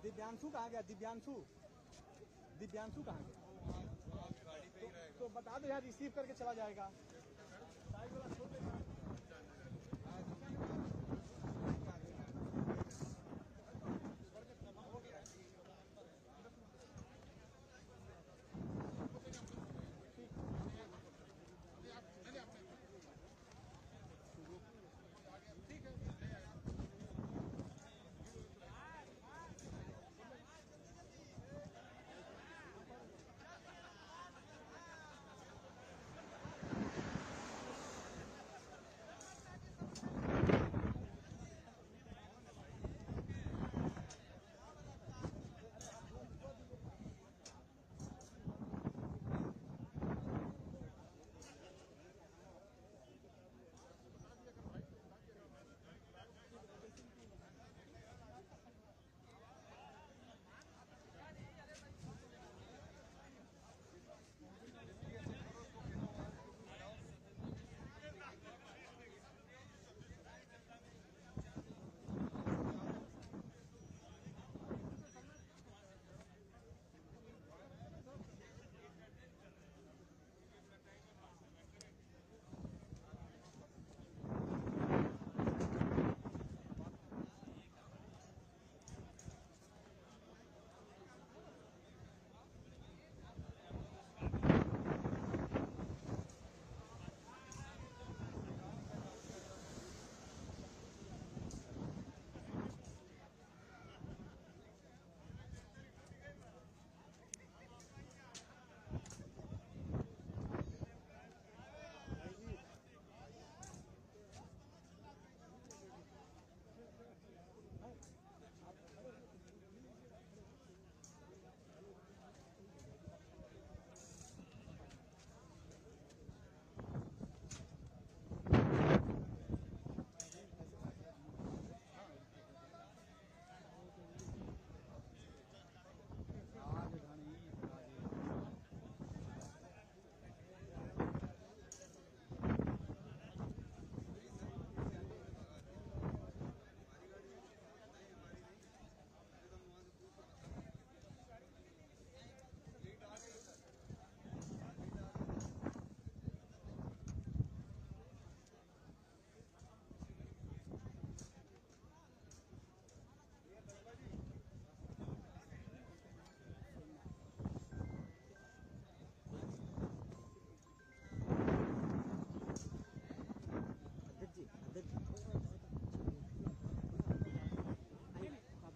दिव्यांशु कहाँ गया? दिव्यांशु कहाँ गया? तो बता दो यार, रिसीव करके चला जाएगा।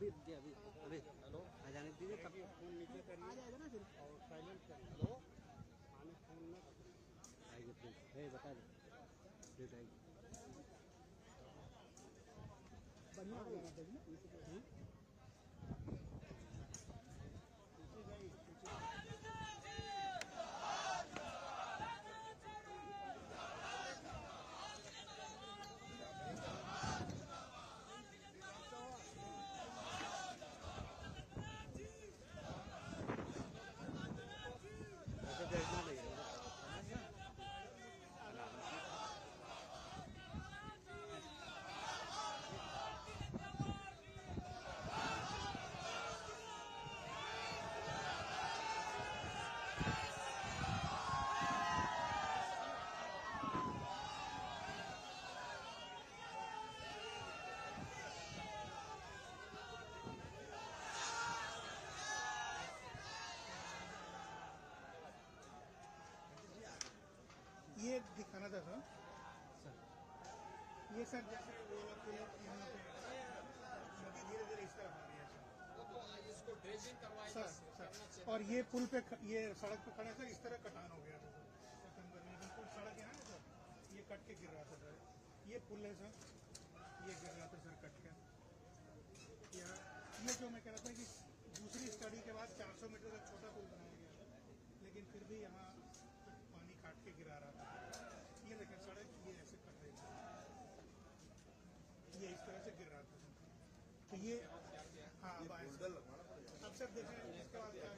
ठीक है। अभी हेलो आ जाने दीजिए, तब फोन नीचे करिए आ जाएगा ना फिर, और साइलेंट करिए। हेलो आने फोन ना आइए फिर, है बता दो फिर आइए, बढ़िया आ जाएगा देखना। देखना नहीं है ये दिखाना था सर, ये सर जैसे वो यहाँ पे धीरे धीरे इस तरफ आ रही है इसको ड्रेजिंग करवाएं सर। और ये पुल पे ये सड़क पे खड़े सर, इस तरह कटान हो गया था सर, बिल्कुल सड़क है ना सर, ये कट के गिर रहा था सर। ये पुल है सर, ये गिर रहा था सर कट के। ये जो मैं कह रहा था कि दूसरी स्टडी के बाद 400 मीटर का छोटा पुल बनाया गया था, लेकिन फिर भी यहाँ पानी काट के गिरा रहा था। ये देखें सड़क, ये ऐसे कट रही थी, ये इस तरह से गिर रहा था। तो ये हाँ अब सर देखें इसके बाद क्या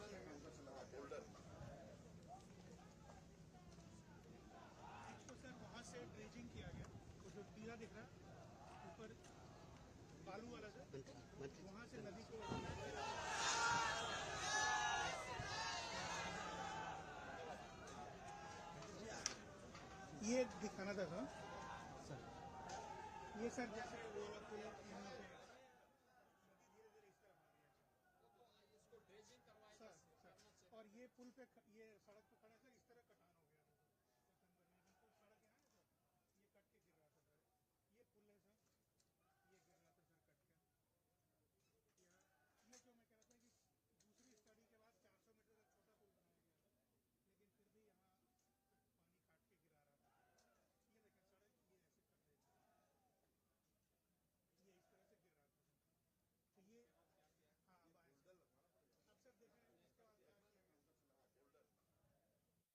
इसको सर वहाँ से ड्रेजिंग किया गया, वो जो टीला दिख रहा है ऊपर बालू वाला सर, वहाँ से नदी को ये दिखाना था सर। सर ये सर जैसे वो वाला पुल यहाँ पे धीरे धीरे इस तरफ आ रही है सर। और ये पुल पे ये सड़क पे खड़ा है सर, इस तरह कटान हो गया था सर सितंबर में, बिल्कुल सड़क है ना सर, ये कट के गिर रहा था सर। ये पुल है सर, ये गिर रहा था सर कट के। ये जो मैं कह रहा था कि दूसरी स्टडी के बाद 400 मीटर का छोटा पुल बनाया गया था, लेकिन फिर भी यहाँ पानी काट के गिरा रहा था। ये देखें सड़क ये ऐसे कर रही थी, ये इस तरह से गिर रहा था सर। तो ये हाँ अब आए सर। अब सर देखें इसके बाद क्या किया गया।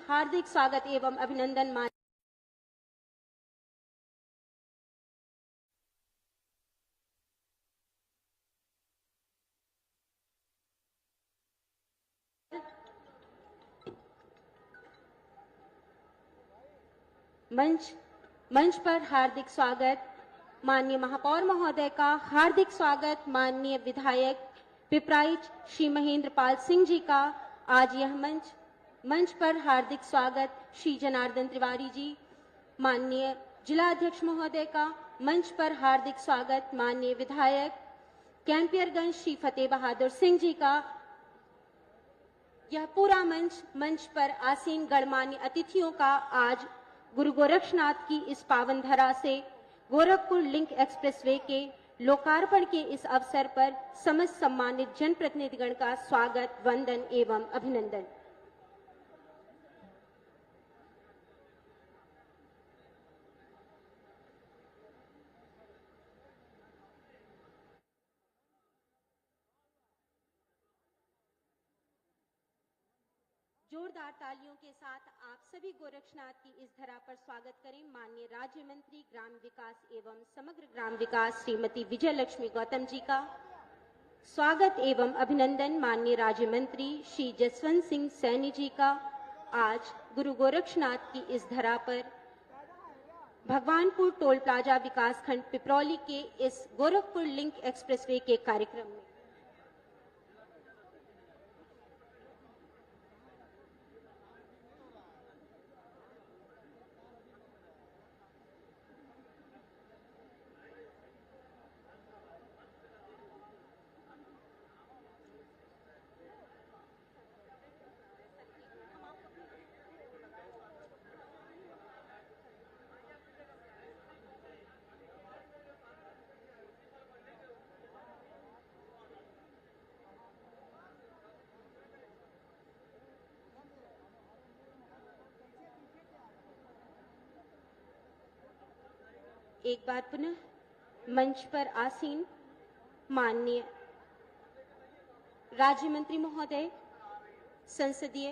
हार्दिक स्वागत एवं अभिनंदन। मंच पर हार्दिक स्वागत माननीय महापौर महोदय का। हार्दिक स्वागत माननीय विधायक पिपराइच श्री महेंद्र पाल सिंह जी का। आज यह मंच पर हार्दिक स्वागत श्री जनार्दन तिवारी जी माननीय जिला अध्यक्ष महोदय का। मंच पर हार्दिक स्वागत माननीय विधायक कैंपियरगंज श्री फतेह बहादुर सिंह जी का। यह पूरा मंच पर आसीन गणमान्य अतिथियों का आज गुरु गोरक्षनाथ की इस पावन धरा से गोरखपुर लिंक एक्सप्रेसवे के लोकार्पण के इस अवसर पर समस्त सम्मानित जनप्रतिनिधिगण का स्वागत, वंदन एवं अभिनंदन। जोरदार तालियों के साथ आप सभी गोरक्षनाथ की इस धरा पर स्वागत करें माननीय राज्य मंत्री ग्राम विकास एवं समग्र ग्राम विकास श्रीमती विजय लक्ष्मी गौतम जी का। स्वागत एवं अभिनंदन माननीय राज्य मंत्री श्री जसवंत सिंह सैनी जी का। आज गुरु गोरक्षनाथ की इस धरा पर भगवानपुर टोल प्लाजा विकास खंड पिपरौली के इस गोरखपुर लिंक एक्सप्रेसवे के कार्यक्रम में एक बार पुनः मंच पर आसीन माननीय राज्य मंत्री महोदय संसदीय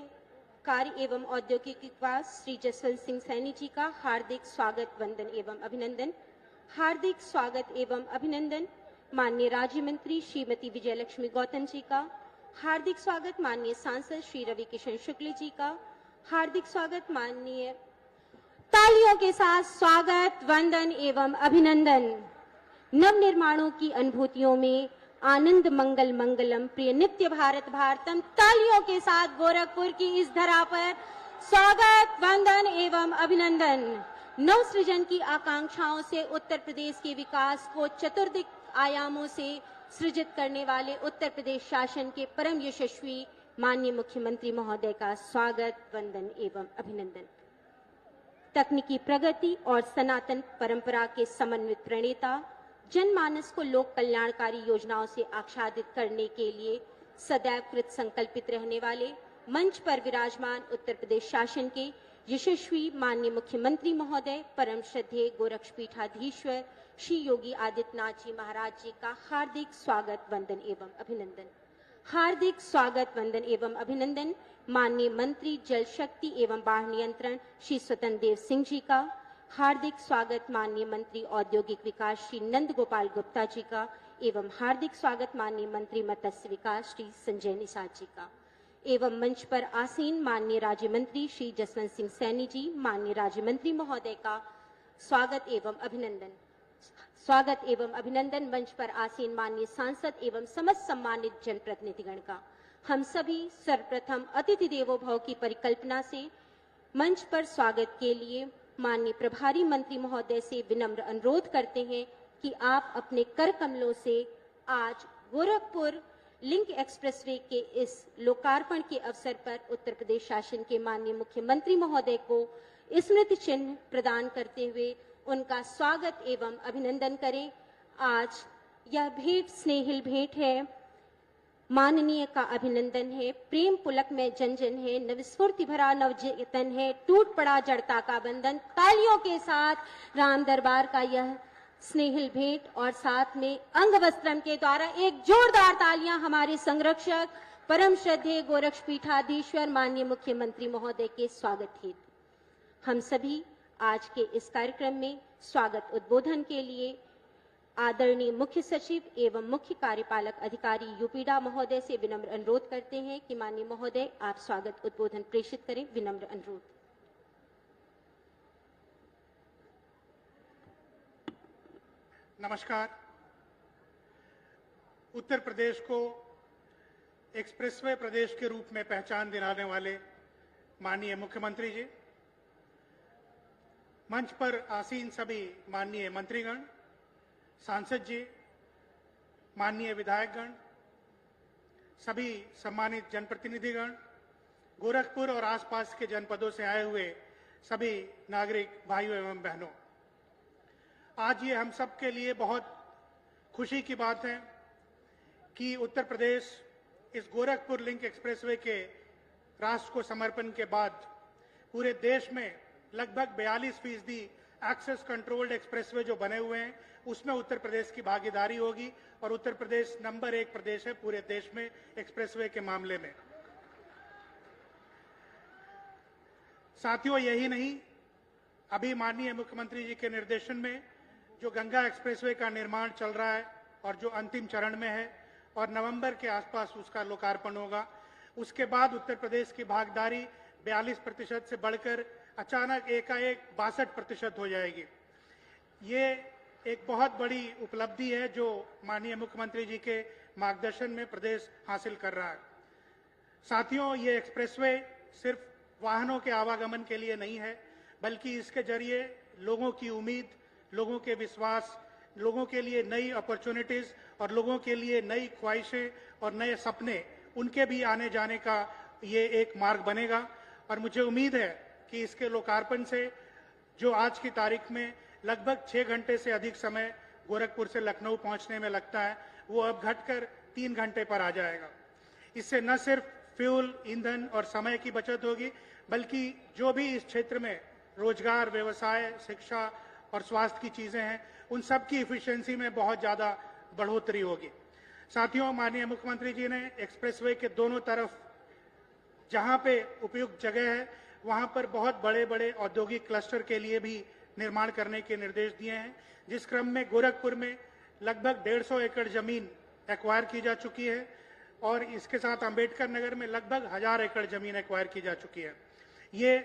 कार्य एवं औद्योगिक विकास श्री जसवंत सिंह सैनी जी का हार्दिक स्वागत, वंदन एवं अभिनंदन। हार्दिक स्वागत एवं अभिनंदन माननीय राज्य मंत्री श्रीमती विजय लक्ष्मी गौतम जी का। हार्दिक स्वागत माननीय सांसद श्री रवि किशन शुक्ल जी का। हार्दिक स्वागत माननीय तालियों के साथ स्वागत, वंदन एवं अभिनंदन। नव निर्माणों की अनुभूतियों में आनंद मंगल मंगलम प्रिय नित्य भारत भारतम। तालियों के साथ गोरखपुर की इस धरा पर स्वागत, वंदन एवं अभिनंदन। नव सृजन की आकांक्षाओं से उत्तर प्रदेश के विकास को चतुर्दिक आयामों से सृजित करने वाले उत्तर प्रदेश शासन के परम यशस्वी माननीय मुख्यमंत्री महोदय का स्वागत, वंदन एवं अभिनंदन। तकनीकी प्रगति और सनातन परंपरा के समन्वित प्रणेता, जनमानस को लोक कल्याणकारी योजनाओं से आच्छादित करने के लिए सदैव कृत संकल्पित रहने वाले मंच पर विराजमान उत्तर प्रदेश शासन के यशस्वी माननीय मुख्यमंत्री महोदय परम श्रद्धेय गोरक्षपीठाधीश्वर श्री योगी आदित्यनाथ जी महाराज जी का हार्दिक स्वागत, वंदन एवं अभिनंदन। हार्दिक स्वागत, वंदन एवं अभिनंदन माननीय मंत्री जल शक्ति एवं बाढ़ नियंत्रण श्री स्वतंत्र देव सिंह जी का। हार्दिक स्वागत माननीय मंत्री औद्योगिक विकास श्री नंद गोपाल गुप्ता जी का एवं हार्दिक स्वागत माननीय मंत्री मत्स्य विकास श्री संजय निषाद जी का। एवं मंच पर आसीन माननीय राज्य मंत्री श्री जसवंत सिंह सैनी जी माननीय राज्य मंत्री महोदय का स्वागत एवं अभिनंदन। स्वागत एवं अभिनंदन मंच पर आसीन माननीय सांसद एवं समस्त सम्मानित जनप्रतिनिधिगण का। हम सभी सर्वप्रथम अतिथि देवो भव की परिकल्पना से मंच पर स्वागत के लिए माननीय प्रभारी मंत्री महोदय से विनम्र अनुरोध करते हैं कि आप अपने कर कमलों से आज गोरखपुर लिंक एक्सप्रेसवे के इस लोकार्पण के अवसर पर उत्तर प्रदेश शासन के माननीय मुख्यमंत्री महोदय को स्मृति चिन्ह प्रदान करते हुए उनका स्वागत एवं अभिनंदन करें। आज यह भेंट स्नेहिल भेंट है, माननीय का अभिनंदन है, प्रेम पुलक में जन जन है, नवस्फूर्ति भरा नवचेतन है, टूट पड़ा जड़ता का बंधन। तालियों के साथ राम दरबार का यह स्नेहिल भेंट और साथ में अंग वस्त्रम के द्वारा एक जोरदार तालियां हमारे संरक्षक परम श्रद्धेय गोरक्षपीठाधीश्वर माननीय मुख्यमंत्री महोदय के स्वागत हेतु हम सभी आज के इस कार्यक्रम में स्वागत उद्बोधन के लिए आदरणीय मुख्य सचिव एवं मुख्य कार्यपालक अधिकारी यूपीडा महोदय से विनम्र अनुरोध करते हैं कि माननीय महोदय आप स्वागत उद्बोधन प्रेषित करें। विनम्र अनुरोध। नमस्कार। उत्तर प्रदेश को एक्सप्रेसवे प्रदेश के रूप में पहचान दिलाने वाले माननीय मुख्यमंत्री जी, मंच पर आसीन सभी माननीय मंत्रीगण, सांसद जी, माननीय विधायकगण, सभी सम्मानित जनप्रतिनिधिगण, गोरखपुर और आसपास के जनपदों से आए हुए सभी नागरिक भाइयों एवं बहनों, आज ये हम सब के लिए बहुत खुशी की बात है कि उत्तर प्रदेश इस गोरखपुर लिंक एक्सप्रेसवे के राष्ट्र को समर्पण के बाद पूरे देश में लगभग 42% एक्सेस कंट्रोल्ड एक्सप्रेसवे जो बने हुए हैं उसमें उत्तर प्रदेश की भागीदारी होगी और उत्तर प्रदेश नंबर 1 प्रदेश है पूरे देश में एक्सप्रेसवे के मामले में। साथियों, यही नहीं, अभी माननीय मुख्यमंत्री जी के निर्देशन में जो गंगा एक्सप्रेसवे का निर्माण चल रहा है और जो अंतिम चरण में है और नवंबर के आसपास उसका लोकार्पण होगा, उसके बाद उत्तर प्रदेश की भागीदारी 42% से बढ़कर अचानक एकाएक 62% हो जाएगी। ये एक बहुत बड़ी उपलब्धि है जो माननीय मुख्यमंत्री जी के मार्गदर्शन में प्रदेश हासिल कर रहा है। साथियों, ये एक्सप्रेसवे सिर्फ वाहनों के आवागमन के लिए नहीं है, बल्कि इसके जरिए लोगों की उम्मीद, लोगों के विश्वास, लोगों के लिए नई अपॉर्चुनिटीज और लोगों के लिए नई ख्वाहिशें और नए सपने, उनके भी आने जाने का ये एक मार्ग बनेगा। और मुझे उम्मीद है कि इसके लोकार्पण से जो आज की तारीख में लगभग 6 घंटे से अधिक समय गोरखपुर से लखनऊ पहुंचने में लगता है, वो अब घटकर 3 घंटे पर आ जाएगा। इससे न सिर्फ फ्यूल, ईंधन और समय की बचत होगी, बल्कि जो भी इस क्षेत्र में रोजगार, व्यवसाय, शिक्षा और स्वास्थ्य की चीजें हैं, उन सब की इफिशियंसी में बहुत ज्यादा बढ़ोतरी होगी। साथियों, माननीय मुख्यमंत्री जी ने एक्सप्रेसवे के दोनों तरफ जहां पे उपयुक्त जगह है वहां पर बहुत बड़े बड़े औद्योगिक क्लस्टर के लिए भी निर्माण करने के निर्देश दिए हैं, जिस क्रम में गोरखपुर में लगभग 150 एकड़ जमीन एक्वायर की जा चुकी है और इसके साथ अंबेडकर नगर में लगभग 1000 एकड़ जमीन एक्वायर की जा चुकी है। ये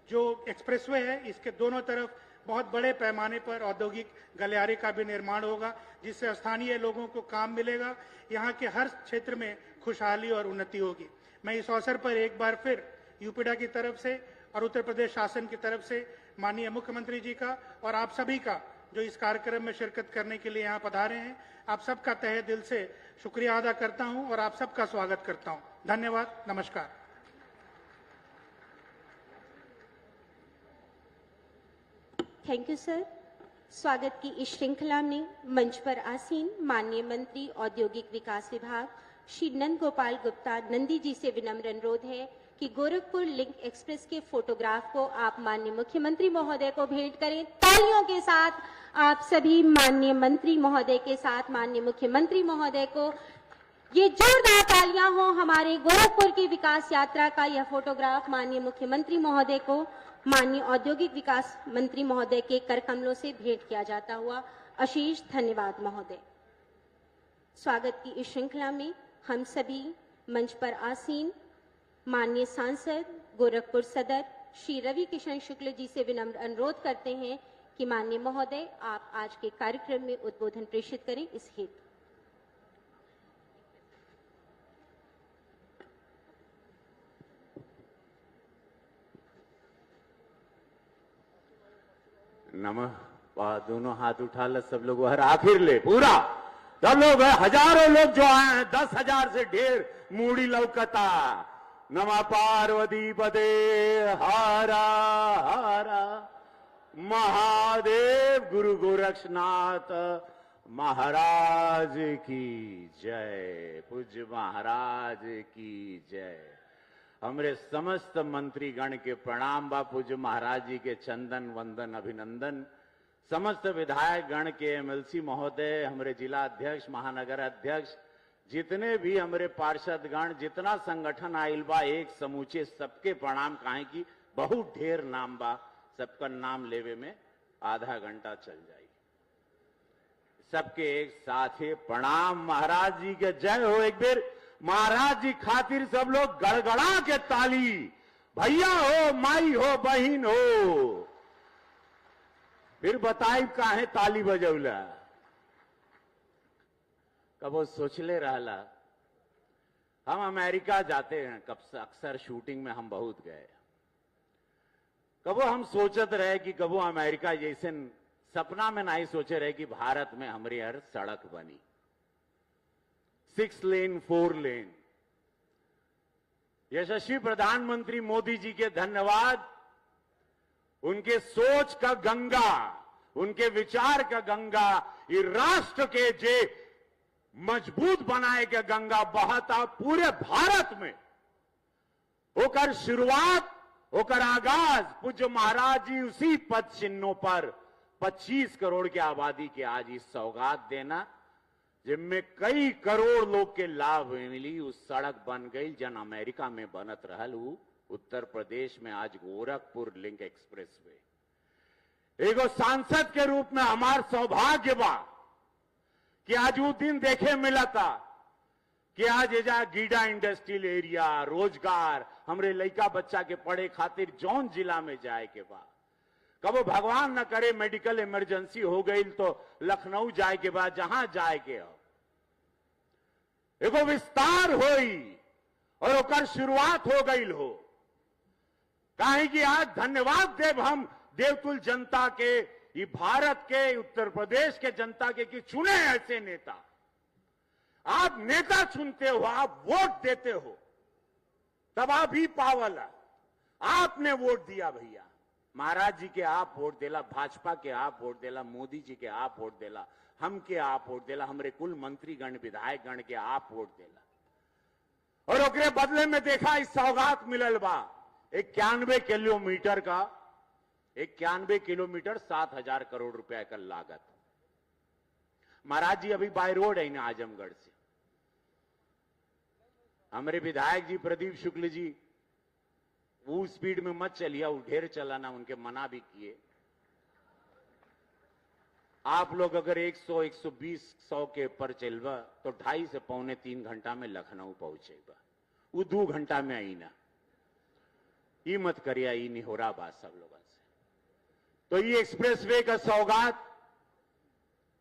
जो एक्सप्रेसवे है इसके दोनों तरफ बहुत बड़े पैमाने पर औद्योगिक गलियारे का भी निर्माण होगा, जिससे स्थानीय लोगों को काम मिलेगा, यहाँ के हर क्षेत्र में खुशहाली और उन्नति होगी। मैं इस अवसर पर एक बार फिर यूपीडा की तरफ से और उत्तर प्रदेश शासन की तरफ से माननीय मुख्यमंत्री जी का और आप सभी का जो इस कार्यक्रम में शिरकत करने के लिए यहाँ पधारे हैं, आप सबका तहे दिल से शुक्रिया अदा करता हूँ और आप सबका स्वागत करता हूँ। धन्यवाद। नमस्कार। Thank you sir. स्वागत की इस श्रृंखला में मंच पर आसीन माननीय मंत्री औद्योगिक विकास विभाग श्री नंद गोपाल गुप्ता नंदी जी से विनम्र अनुरोध है कि गोरखपुर लिंक एक्सप्रेस के फोटोग्राफ को आप माननीय मुख्यमंत्री महोदय को भेंट करें। तालियों के साथ आप सभी माननीय मंत्री महोदय के साथ माननीय मुख्यमंत्री महोदय को ये जोरदार तालियां हो। हमारे गोरखपुर की विकास यात्रा का यह फोटोग्राफ माननीय मुख्यमंत्री महोदय को माननीय औद्योगिक विकास मंत्री महोदय के कर कमलों से भेंट किया जाता हुआ। अशेष धन्यवाद महोदय। स्वागत की इस श्रृंखला में हम सभी मंच पर आसीन माननीय सांसद गोरखपुर सदर श्री रवि किशन शुक्ल जी से विनम्र अनुरोध करते हैं कि माननीय महोदय आप आज के कार्यक्रम में उद्बोधन प्रेषित करें। इस हेतु नमः। दोनों हाथ उठा लो सब लोग, हर आखिर ले पूरा सब लोग, हजारों लोग जो आए हैं, 10,000 से ढेर मूड़ी लौकता। नमः पार्वती पदे हारा हारा महादेव गुरु गोरक्षनाथ महाराज की जय। पूज्य महाराज की जय। हमरे समस्त मंत्रीगण के प्रणाम बा। पूज्य महाराज जी के चंदन वंदन अभिनंदन। समस्त विधायक गण के एमएलसी महोदय, हमरे जिला अध्यक्ष, महानगर अध्यक्ष, जितने भी हमारे पार्षदगण जितना संगठन आइल बा एक समूचे सबके प्रणाम काहे की बहुत ढेर नाम बा, सबका नाम लेवे में आधा घंटा चल जाए। सबके एक साथ ही प्रणाम। महाराज जी के जय हो। एक बार महाराज जी खातिर सब लोग गड़गड़ा के ताली। भैया हो, माई हो, बहन हो, फिर बताई काहे ताली बजौला। कबो सोचले रहला हम अमेरिका जाते हैं, कब अक्सर शूटिंग में हम बहुत गए। कबो हम सोचत रहे कि कबो अमेरिका जैसे सपना में नहीं सोचे रहे कि भारत में हमारी हर सड़क बनी 6 लेन 4 लेन। यशस्वी प्रधानमंत्री मोदी जी के धन्यवाद। उनके सोच का गंगा, उनके विचार का गंगा, ये राष्ट्र के जे मजबूत बनाए के गंगा बहता पूरे भारत में। होकर शुरुआत, होकर आगाज पूज्य महाराज जी उसी पद चिन्हों पर 25 करोड़ की आबादी के आज इस सौगात देना, जिनमें कई करोड़ लोग के लाभ मिली। उस सड़क बन गई जन अमेरिका में बनत रहल उत्तर प्रदेश में आज गोरखपुर लिंक एक्सप्रेस वे। एगो सांसद के रूप में हमार सौभाग्य बा कि आज वो दिन देखे मिला था कि आज एजा गीडा इंडस्ट्रियल एरिया रोजगार हमरे लड़का बच्चा के पढ़े खातिर जौन जिला में जाए के बाद, कबो भगवान न करे मेडिकल इमरजेंसी हो गई तो लखनऊ जाए के बाद जहां जाए के हो एगो विस्तार होई और ओकर शुरुआत हो गई हो। काहे कि आज धन्यवाद देव हम देवतुल जनता के, ये भारत के, उत्तर प्रदेश के जनता के कि चुने ऐसे नेता। आप नेता चुनते हो, आप वोट देते हो, तब आप ही पावल। आपने वोट दिया भैया, महाराज जी के आप वोट देला, भाजपा के आप वोट देला, मोदी जी के आप वोट देला, हम के आप वोट देला, हमरे कुल मंत्रीगण विधायक गण के आप वोट देला। और ओकरे बदले में देखा इस सौगात मिलल बा 91 किलोमीटर का, 91 किलोमीटर 7,000 करोड़ रुपए का लागत। महाराज जी अभी बाय रोड है ना आजमगढ़ से। हमारे विधायक जी प्रदीप शुक्ल जी वो स्पीड में मत चलिए, वो ढेर चलाना, उनके मना भी किए। आप लोग अगर 100 120 100 के ऊपर चलबा तो 2.5 से पौने 3 घंटा में लखनऊ पहुंचेगा। वो 2 घंटा में आई ना, ये मत करिए, ये नहीं हो रहा बात सब लोगों से। तो ये एक्सप्रेसवे का सौगात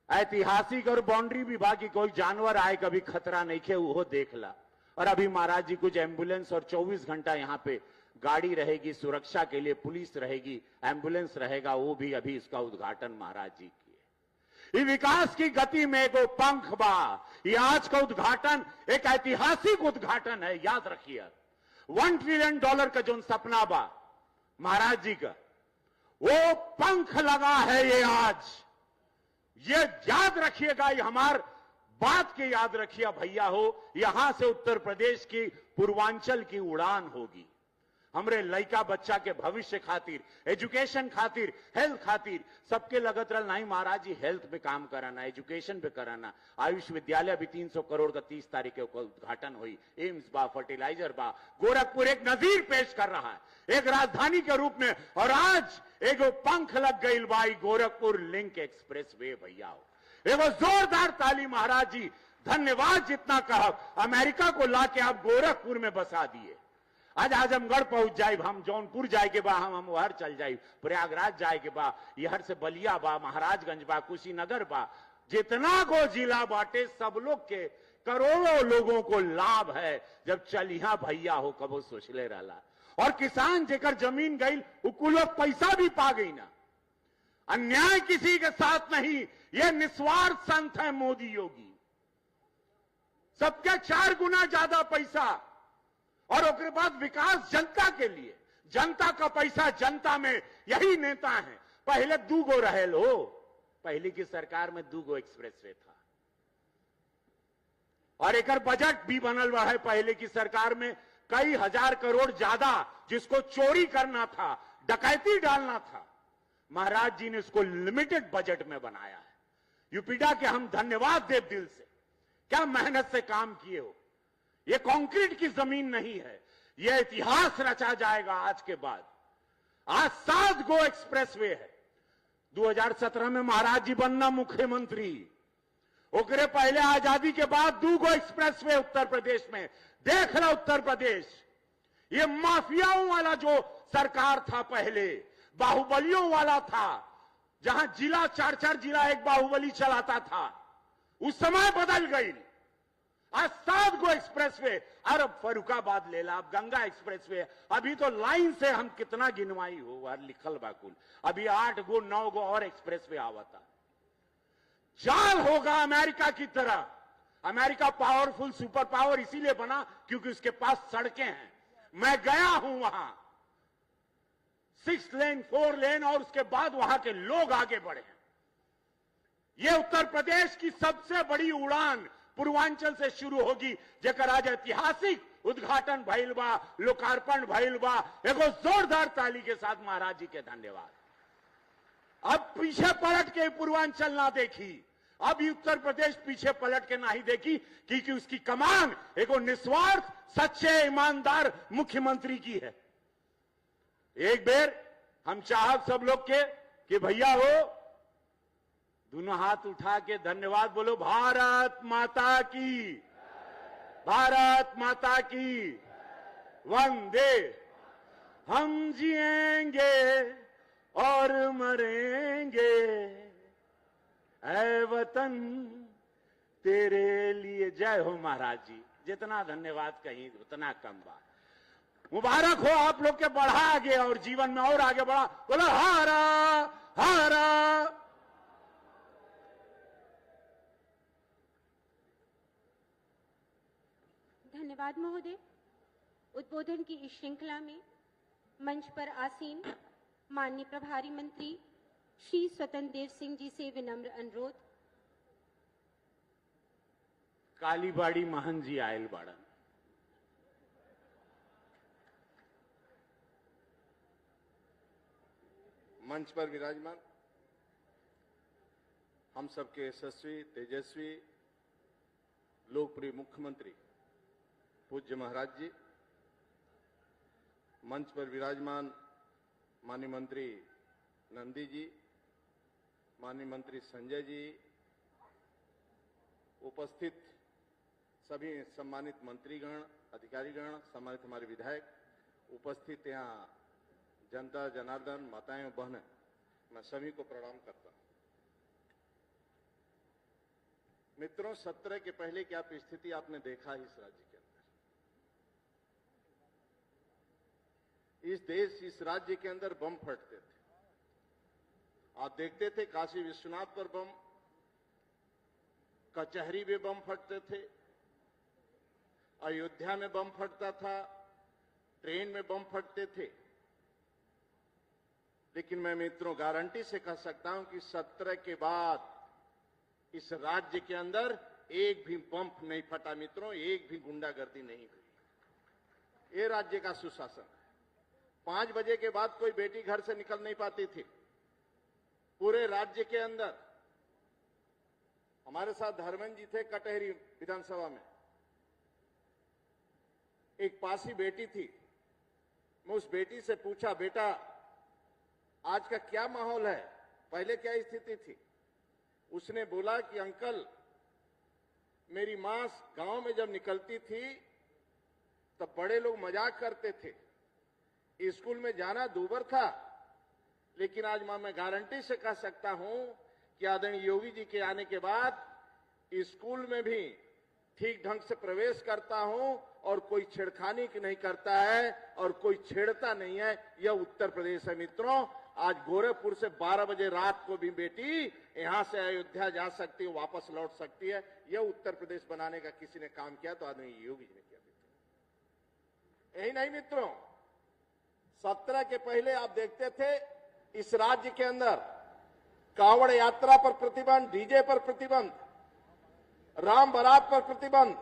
ऐतिहासिक और बाउंड्री भी बाकी कोई जानवर आए कभी खतरा नहीं खे वो देख ला। और अभी महाराज जी कुछ एम्बुलेंस और 24 घंटा यहां पे गाड़ी रहेगी सुरक्षा के लिए, पुलिस रहेगी, एम्बुलेंस रहेगा, वो भी अभी इसका उद्घाटन महाराज जी किए। ये विकास की गति में एगो पंख बा। ये आज का उद्घाटन एक ऐतिहासिक उद्घाटन है, याद रखिए। $1 ट्रिलियन का जो सपना बा महाराज जी का, वो पंख लगा है ये आज। ये याद रखिएगा, ये हमार बात के याद रखिए भैया हो। यहां से उत्तर प्रदेश की पूर्वांचल की उड़ान होगी। हमरे लड़का बच्चा के भविष्य खातिर, एजुकेशन खातिर, हेल्थ खातिर सबके लगत रहा नहीं महाराज जी हेल्थ पे काम कराना, एजुकेशन पे कराना। आयुष विद्यालय भी 300 करोड़ का 30 तारीख को उद्घाटन हुई। एम्स बा, फर्टिलाइजर बा, गोरखपुर एक नजीर पेश कर रहा है एक राजधानी के रूप में। और आज एगो पंख लग गई by Gorakhpur link express way भैया हो। एगो जोरदार ताली महाराज जी, धन्यवाद जितना कहा। अमेरिका को लाके आप गोरखपुर में बसा दिए। आज आजमगढ़ पहुंच जाए, हम जौनपुर जाए के बा, हम वहर चल जाए, प्रयागराज जाए के बा, यहर से बलिया बा, महाराजगंज बा, कुशीनगर बा, जितना को जिला बाटे सब लोग के करोड़ों लोगों को लाभ है जब चलिया भैया हो। कबो सोचले रहला। और किसान जेकर जमीन गई वो लोग पैसा भी पा गई ना। अन्याय किसी के साथ नहीं, ये निस्वार्थ संत है मोदी योगी। सबके 4 गुना ज्यादा पैसा और उसके बाद विकास जनता के लिए। जनता का पैसा जनता में, यही नेता है। पहले 2 गो रहे लो, पहले की सरकार में 2 गो एक्सप्रेसवे था और एक बजट भी बनल हुआ है। पहले की सरकार में कई हजार करोड़ ज्यादा जिसको चोरी करना था, डकैती डालना था, महाराज जी ने इसको लिमिटेड बजट में बनाया है। यूपीडा के हम धन्यवाद देव दिल से क्या मेहनत से काम किए हो। ये कंक्रीट की जमीन नहीं है, यह इतिहास रचा जाएगा आज के बाद। आज 7 गो एक्सप्रेसवे है। 2017 में महाराज जी बनना मुख्यमंत्री, ओकरे पहले आजादी के बाद 2 गो एक्सप्रेसवे उत्तर प्रदेश में। देख लो उत्तर प्रदेश, ये माफियाओं वाला जो सरकार था पहले, बाहुबलियों वाला था, जहां जिला 4-4 जिला एक बाहुबली चलाता था, उस समय बदल गई। आज 7 गो एक्सप्रेसवे, अरब फरुखाबाद ले ला, अब गंगा एक्सप्रेसवे, अभी तो लाइन से हम कितना गिनवाई हो और लिखल बाकुल, अभी 8 गो 9 गो और एक्सप्रेसवे आवता। जाल होगा अमेरिका की तरह। अमेरिका पावरफुल सुपर पावर इसीलिए बना क्योंकि उसके पास सड़कें हैं। मैं गया हूं वहां, 6 लेन 4 लेन, और उसके बाद वहां के लोग आगे बढ़े हैं। यह उत्तर प्रदेश की सबसे बड़ी उड़ान पूर्वांचल से शुरू होगी, जेकर आज ऐतिहासिक उद्घाटन भइल बा, लोकार्पण भइल बा। एगो जोरदार ताली के साथ महाराज जी के धन्यवाद। अब पीछे पलट के पूर्वांचल ना देखी, अब उत्तर प्रदेश पीछे पलट के ना ही देखी, क्योंकि उसकी कमान एगो निस्वार्थ सच्चे ईमानदार मुख्यमंत्री की है। एक बेर हम चाहब सब लोग के कि भैया हो, दोनों हाथ उठा के धन्यवाद बोलो। भारत माता की, भारत माता की, वंदे। हम जिएंगे और मरेंगे ऐ वतन तेरे लिए। जय हो महाराज जी। जितना धन्यवाद कहीं उतना कम बात। मुबारक हो आप लोग के, बढ़ा आगे और जीवन में और आगे बढ़ा। बोलो हारा हारा। धन्यवाद महोदय। उद्बोधन की इस श्रृंखला में मंच पर आसीन माननीय प्रभारी मंत्री श्री स्वतंत्र देव सिंह जी से विनम्र अनुरोध। कालीबाड़ी महन जी आयल बाड़न। मंच पर विराजमान हम सबके यशस्वी तेजस्वी लोकप्रिय मुख्यमंत्री पूज्य महाराज जी, मंच पर विराजमान माननीय मंत्री नंदी जी, माननीय मंत्री संजय जी, उपस्थित सभी सम्मानित मंत्रीगण, अधिकारीगण, सम्मानित हमारे विधायक, उपस्थित यहाँ जनता जनार्दन, माताएं और बहनें, मैं सभी को प्रणाम करता हूं। मित्रों, 17 के पहले क्या स्थिति आपने देखा इस राज्य के अंदर। इस देश, इस राज्य के अंदर बम फटते थे। आप देखते थे काशी विश्वनाथ पर बम, कचहरी में बम फटते थे, अयोध्या में बम फटता था, ट्रेन में बम फटते थे। लेकिन मैं मित्रों गारंटी से कह सकता हूं कि 17 के बाद इस राज्य के अंदर एक भी बम नहीं फटा मित्रों, एक भी गुंडागर्दी नहीं हुई। ये राज्य का सुशासन है। 5 बजे के बाद कोई बेटी घर से निकल नहीं पाती थी पूरे राज्य के अंदर। हमारे साथ धर्मेंद्र जी थे कटहरी विधानसभा में। एक पासी बेटी थी, मैं उस बेटी से पूछा, बेटा आज का क्या माहौल है, पहले क्या स्थिति थी। उसने बोला कि अंकल, मेरी मां गांव में जब निकलती थी तब बड़े लोग मजाक करते थे, स्कूल में जाना दूभर था, लेकिन आज मां मैं गारंटी से कह सकता हूं कि आदरणीय योगी जी के आने के बाद स्कूल में भी ठीक ढंग से प्रवेश करता हूं और कोई छेड़खानी नहीं करता है और कोई छेड़ता नहीं है। यह उत्तर प्रदेश है मित्रों। आज गोरखपुर से 12 बजे रात को भी बेटी यहां से अयोध्या जा सकती है, वापस लौट सकती है। यह उत्तर प्रदेश बनाने का किसी ने काम किया तो आदरणीय योगी जी ने किया मित्रों। यही नहीं मित्रों, 17 के पहले आप देखते थे इस राज्य के अंदर कांवड़ यात्रा पर प्रतिबंध, डीजे पर प्रतिबंध, राम बारात पर प्रतिबंध।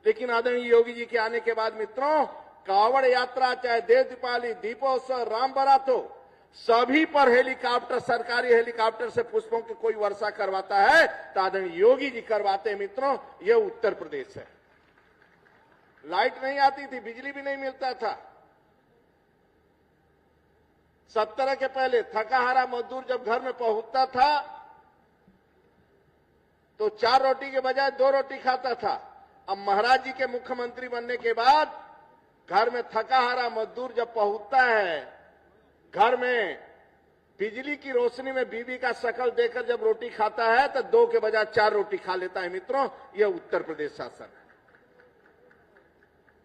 लेकिन आदरणीय योगी जी के आने के बाद मित्रों, कांवड़ यात्रा चाहे देव दीपावली, दीपोत्सव, राम बारात हो, सभी पर हेलीकॉप्टर, सरकारी हेलीकॉप्टर से पुष्पों की कोई वर्षा करवाता है तो आदरणीय योगी जी करवाते हैं। मित्रों, यह उत्तर प्रदेश है। लाइट नहीं आती थी, बिजली भी नहीं मिलता था। 70 के पहले थकाहारा मजदूर जब घर में पहुंचता था तो 4 रोटी के बजाय 2 रोटी खाता था। अब महाराज जी के मुख्यमंत्री बनने के बाद घर में थकाहारा मजदूर जब पहुंचता है, घर में बिजली की रोशनी में बीवी का शक्ल देखकर जब रोटी खाता है तो 2 के बजाय 4 रोटी खा लेता है। मित्रों, यह उत्तर प्रदेश शासन है।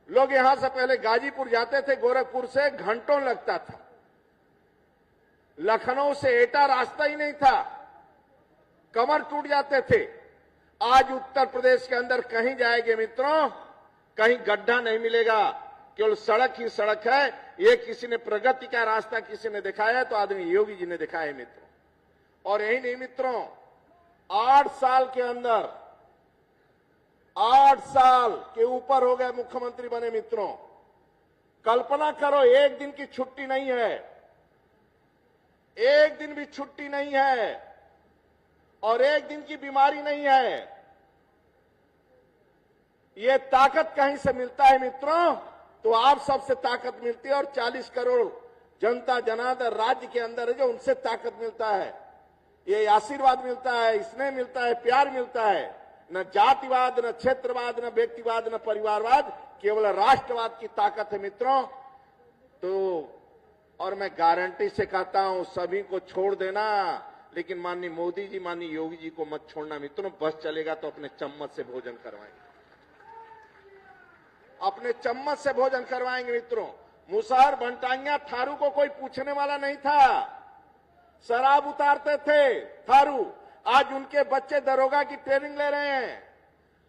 लोग यहां से पहले गाजीपुर जाते थे, गोरखपुर से घंटों लगता था। लखनऊ से एटा रास्ता ही नहीं था, कमर टूट जाते थे। आज उत्तर प्रदेश के अंदर कहीं जाएंगे मित्रों, कहीं गड्ढा नहीं मिलेगा, केवल सड़क ही सड़क है। ये किसी ने प्रगति का रास्ता किसी ने दिखाया है तो आदरणीय योगी जी ने दिखाया है मित्रों। और यही नहीं मित्रों, 8 साल के अंदर 8 साल के ऊपर हो गए मुख्यमंत्री बने मित्रों। कल्पना करो, एक दिन की छुट्टी नहीं है, एक दिन भी छुट्टी नहीं है और एक दिन की बीमारी नहीं है। ये ताकत कहीं से मिलता है मित्रों, तो आप सबसे ताकत मिलती है। और 40 करोड़ जनता जनार्दन राज्य के अंदर है जो, उनसे ताकत मिलता है। ये आशीर्वाद मिलता है, स्नेह मिलता है, प्यार मिलता है। न जातिवाद, न क्षेत्रवाद, न व्यक्तिवाद, न परिवारवाद, केवल राष्ट्रवाद की ताकत है मित्रों। तो और मैं गारंटी से कहता हूं, सभी को छोड़ देना, लेकिन माननीय मोदी जी, माननीय योगी जी को मत छोड़ना मित्रों। बस चलेगा तो अपने चम्मच से भोजन करवाएंगे, अपने चम्मच से भोजन करवाएंगे मित्रों। मुसहर, भंटाइया, थारू को कोई पूछने वाला नहीं था। शराब उतारते थे थारू, आज उनके बच्चे दरोगा की ट्रेनिंग ले रहे हैं।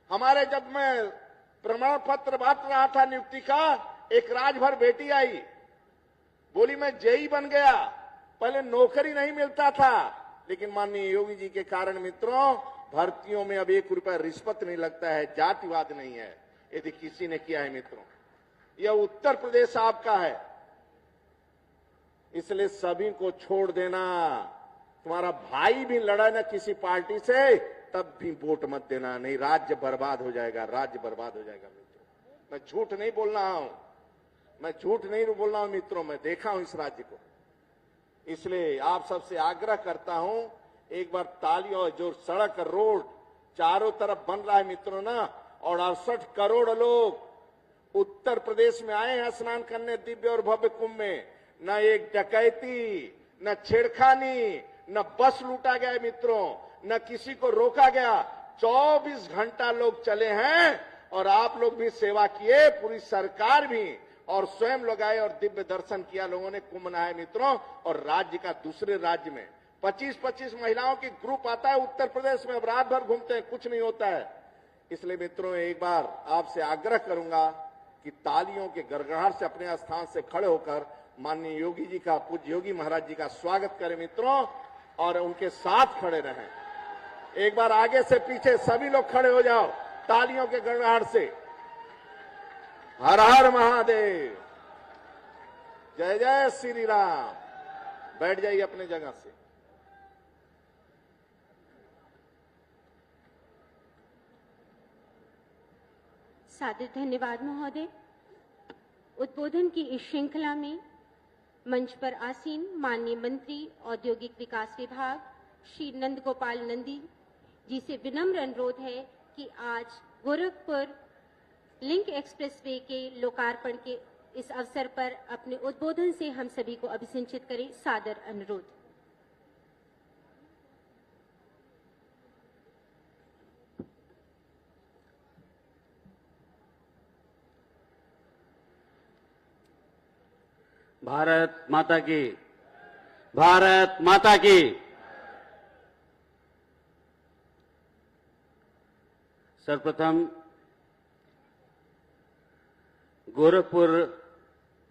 हमारे जब मैं प्रमाण पत्र बांट रहा था नियुक्ति का, एक राजभर बेटी आई, बोली मैं जेई बन गया। पहले नौकरी नहीं मिलता था, लेकिन माननीय योगी जी के कारण मित्रों भर्तियों में अब 1 रुपया रिश्वत नहीं लगता है, जातिवाद नहीं है, यदि किसी ने किया है मित्रों। यह उत्तर प्रदेश आपका है, इसलिए सभी को छोड़ देना। तुम्हारा भाई भी लड़ा ना किसी पार्टी से, तब भी वोट मत देना, नहीं राज्य बर्बाद हो जाएगा, राज्य बर्बाद हो जाएगा मित्रों। मैं झूठ नहीं बोल रहा हूं, मैं झूठ नहीं बोल रहा हूं मित्रों, मैं देखा हूं इस राज्य को। इसलिए आप सबसे आग्रह करता हूं, एक बार ताली। और जो सड़क रोड चारों तरफ बन रहा है मित्रों ना, और 68 करोड़ लोग उत्तर प्रदेश में आए हैं स्नान करने दिव्य और भव्य कुंभ में। न एक डकैती, न छेड़खानी, न बस लूटा गया मित्रों, न किसी को रोका गया। 24 घंटा लोग चले हैं और आप लोग भी सेवा किए, पूरी सरकार भी, और स्वयं लोग आए और दिव्य दर्शन किया लोगों ने, कुंभ नहाए मित्रों। और राज्य का दूसरे राज्य में 25-25 महिलाओं की ग्रुप आता है उत्तर प्रदेश में, अब रात भर घूमते हैं, कुछ नहीं होता है। इसलिए मित्रों एक बार आपसे आग्रह करूंगा कि तालियों के गड़गड़ाहट से अपने स्थान से खड़े होकर माननीय योगी जी का, पूज्य योगी महाराज जी का स्वागत करें मित्रों, और उनके साथ खड़े रहें। एक बार आगे से पीछे सभी लोग खड़े हो जाओ तालियों के गड़गड़ाहट से। हर हर महादेव, जय जय श्री राम। बैठ जाइए अपने जगह से। सादर धन्यवाद महोदय। उद्बोधन की इस श्रृंखला में मंच पर आसीन माननीय मंत्री औद्योगिक विकास विभाग श्री नंद गोपाल नंदी जी से विनम्र अनुरोध है कि आज गोरखपुर लिंक एक्सप्रेसवे के लोकार्पण के इस अवसर पर अपने उद्बोधन से हम सभी को अभिसिंचित करें। सादर अनुरोध। भारत माता की, भारत माता की। सर्वप्रथम गोरखपुर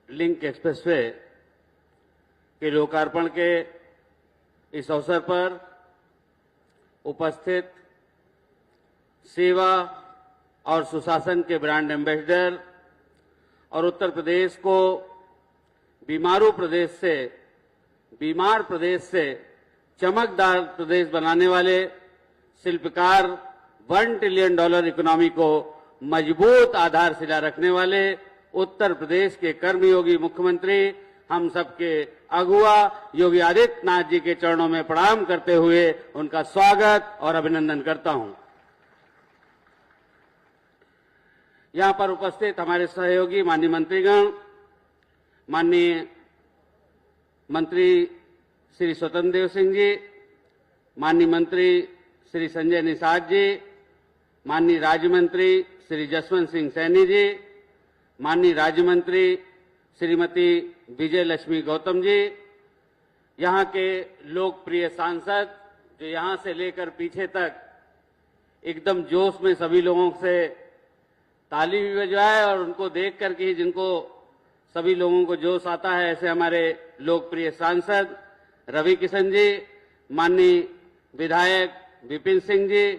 लिंक एक्सप्रेसवे के लोकार्पण के इस अवसर पर उपस्थित सेवा और सुशासन के ब्रांड एम्बेसडर और उत्तर प्रदेश को बीमारू प्रदेश से बीमार प्रदेश से चमकदार प्रदेश बनाने वाले शिल्पकार $1 ट्रिलियन इकोनॉमी को मजबूत आधारशिला रखने वाले उत्तर प्रदेश के कर्मयोगी मुख्यमंत्री हम सबके अगुआ योगी आदित्यनाथ जी के चरणों में प्रणाम करते हुए उनका स्वागत और अभिनंदन करता हूं। यहां पर उपस्थित हमारे सहयोगी माननीय मंत्रीगण, माननीय मंत्री श्री स्वतंत्र देव सिंह जी, माननीय मंत्री श्री संजय निषाद जी, माननीय राज्य मंत्री श्री जसवंत सिंह सैनी जी, माननीय राज्य मंत्री श्रीमती विजय लक्ष्मी गौतम जी, यहाँ के लोकप्रिय सांसद जो यहाँ से लेकर पीछे तक एकदम जोश में सभी लोगों से ताली भी बजवाए और उनको देख करके ही जिनको सभी लोगों को जोश आता है, ऐसे हमारे लोकप्रिय सांसद रवि किशन जी, माननीय विधायक विपिन सिंह जी,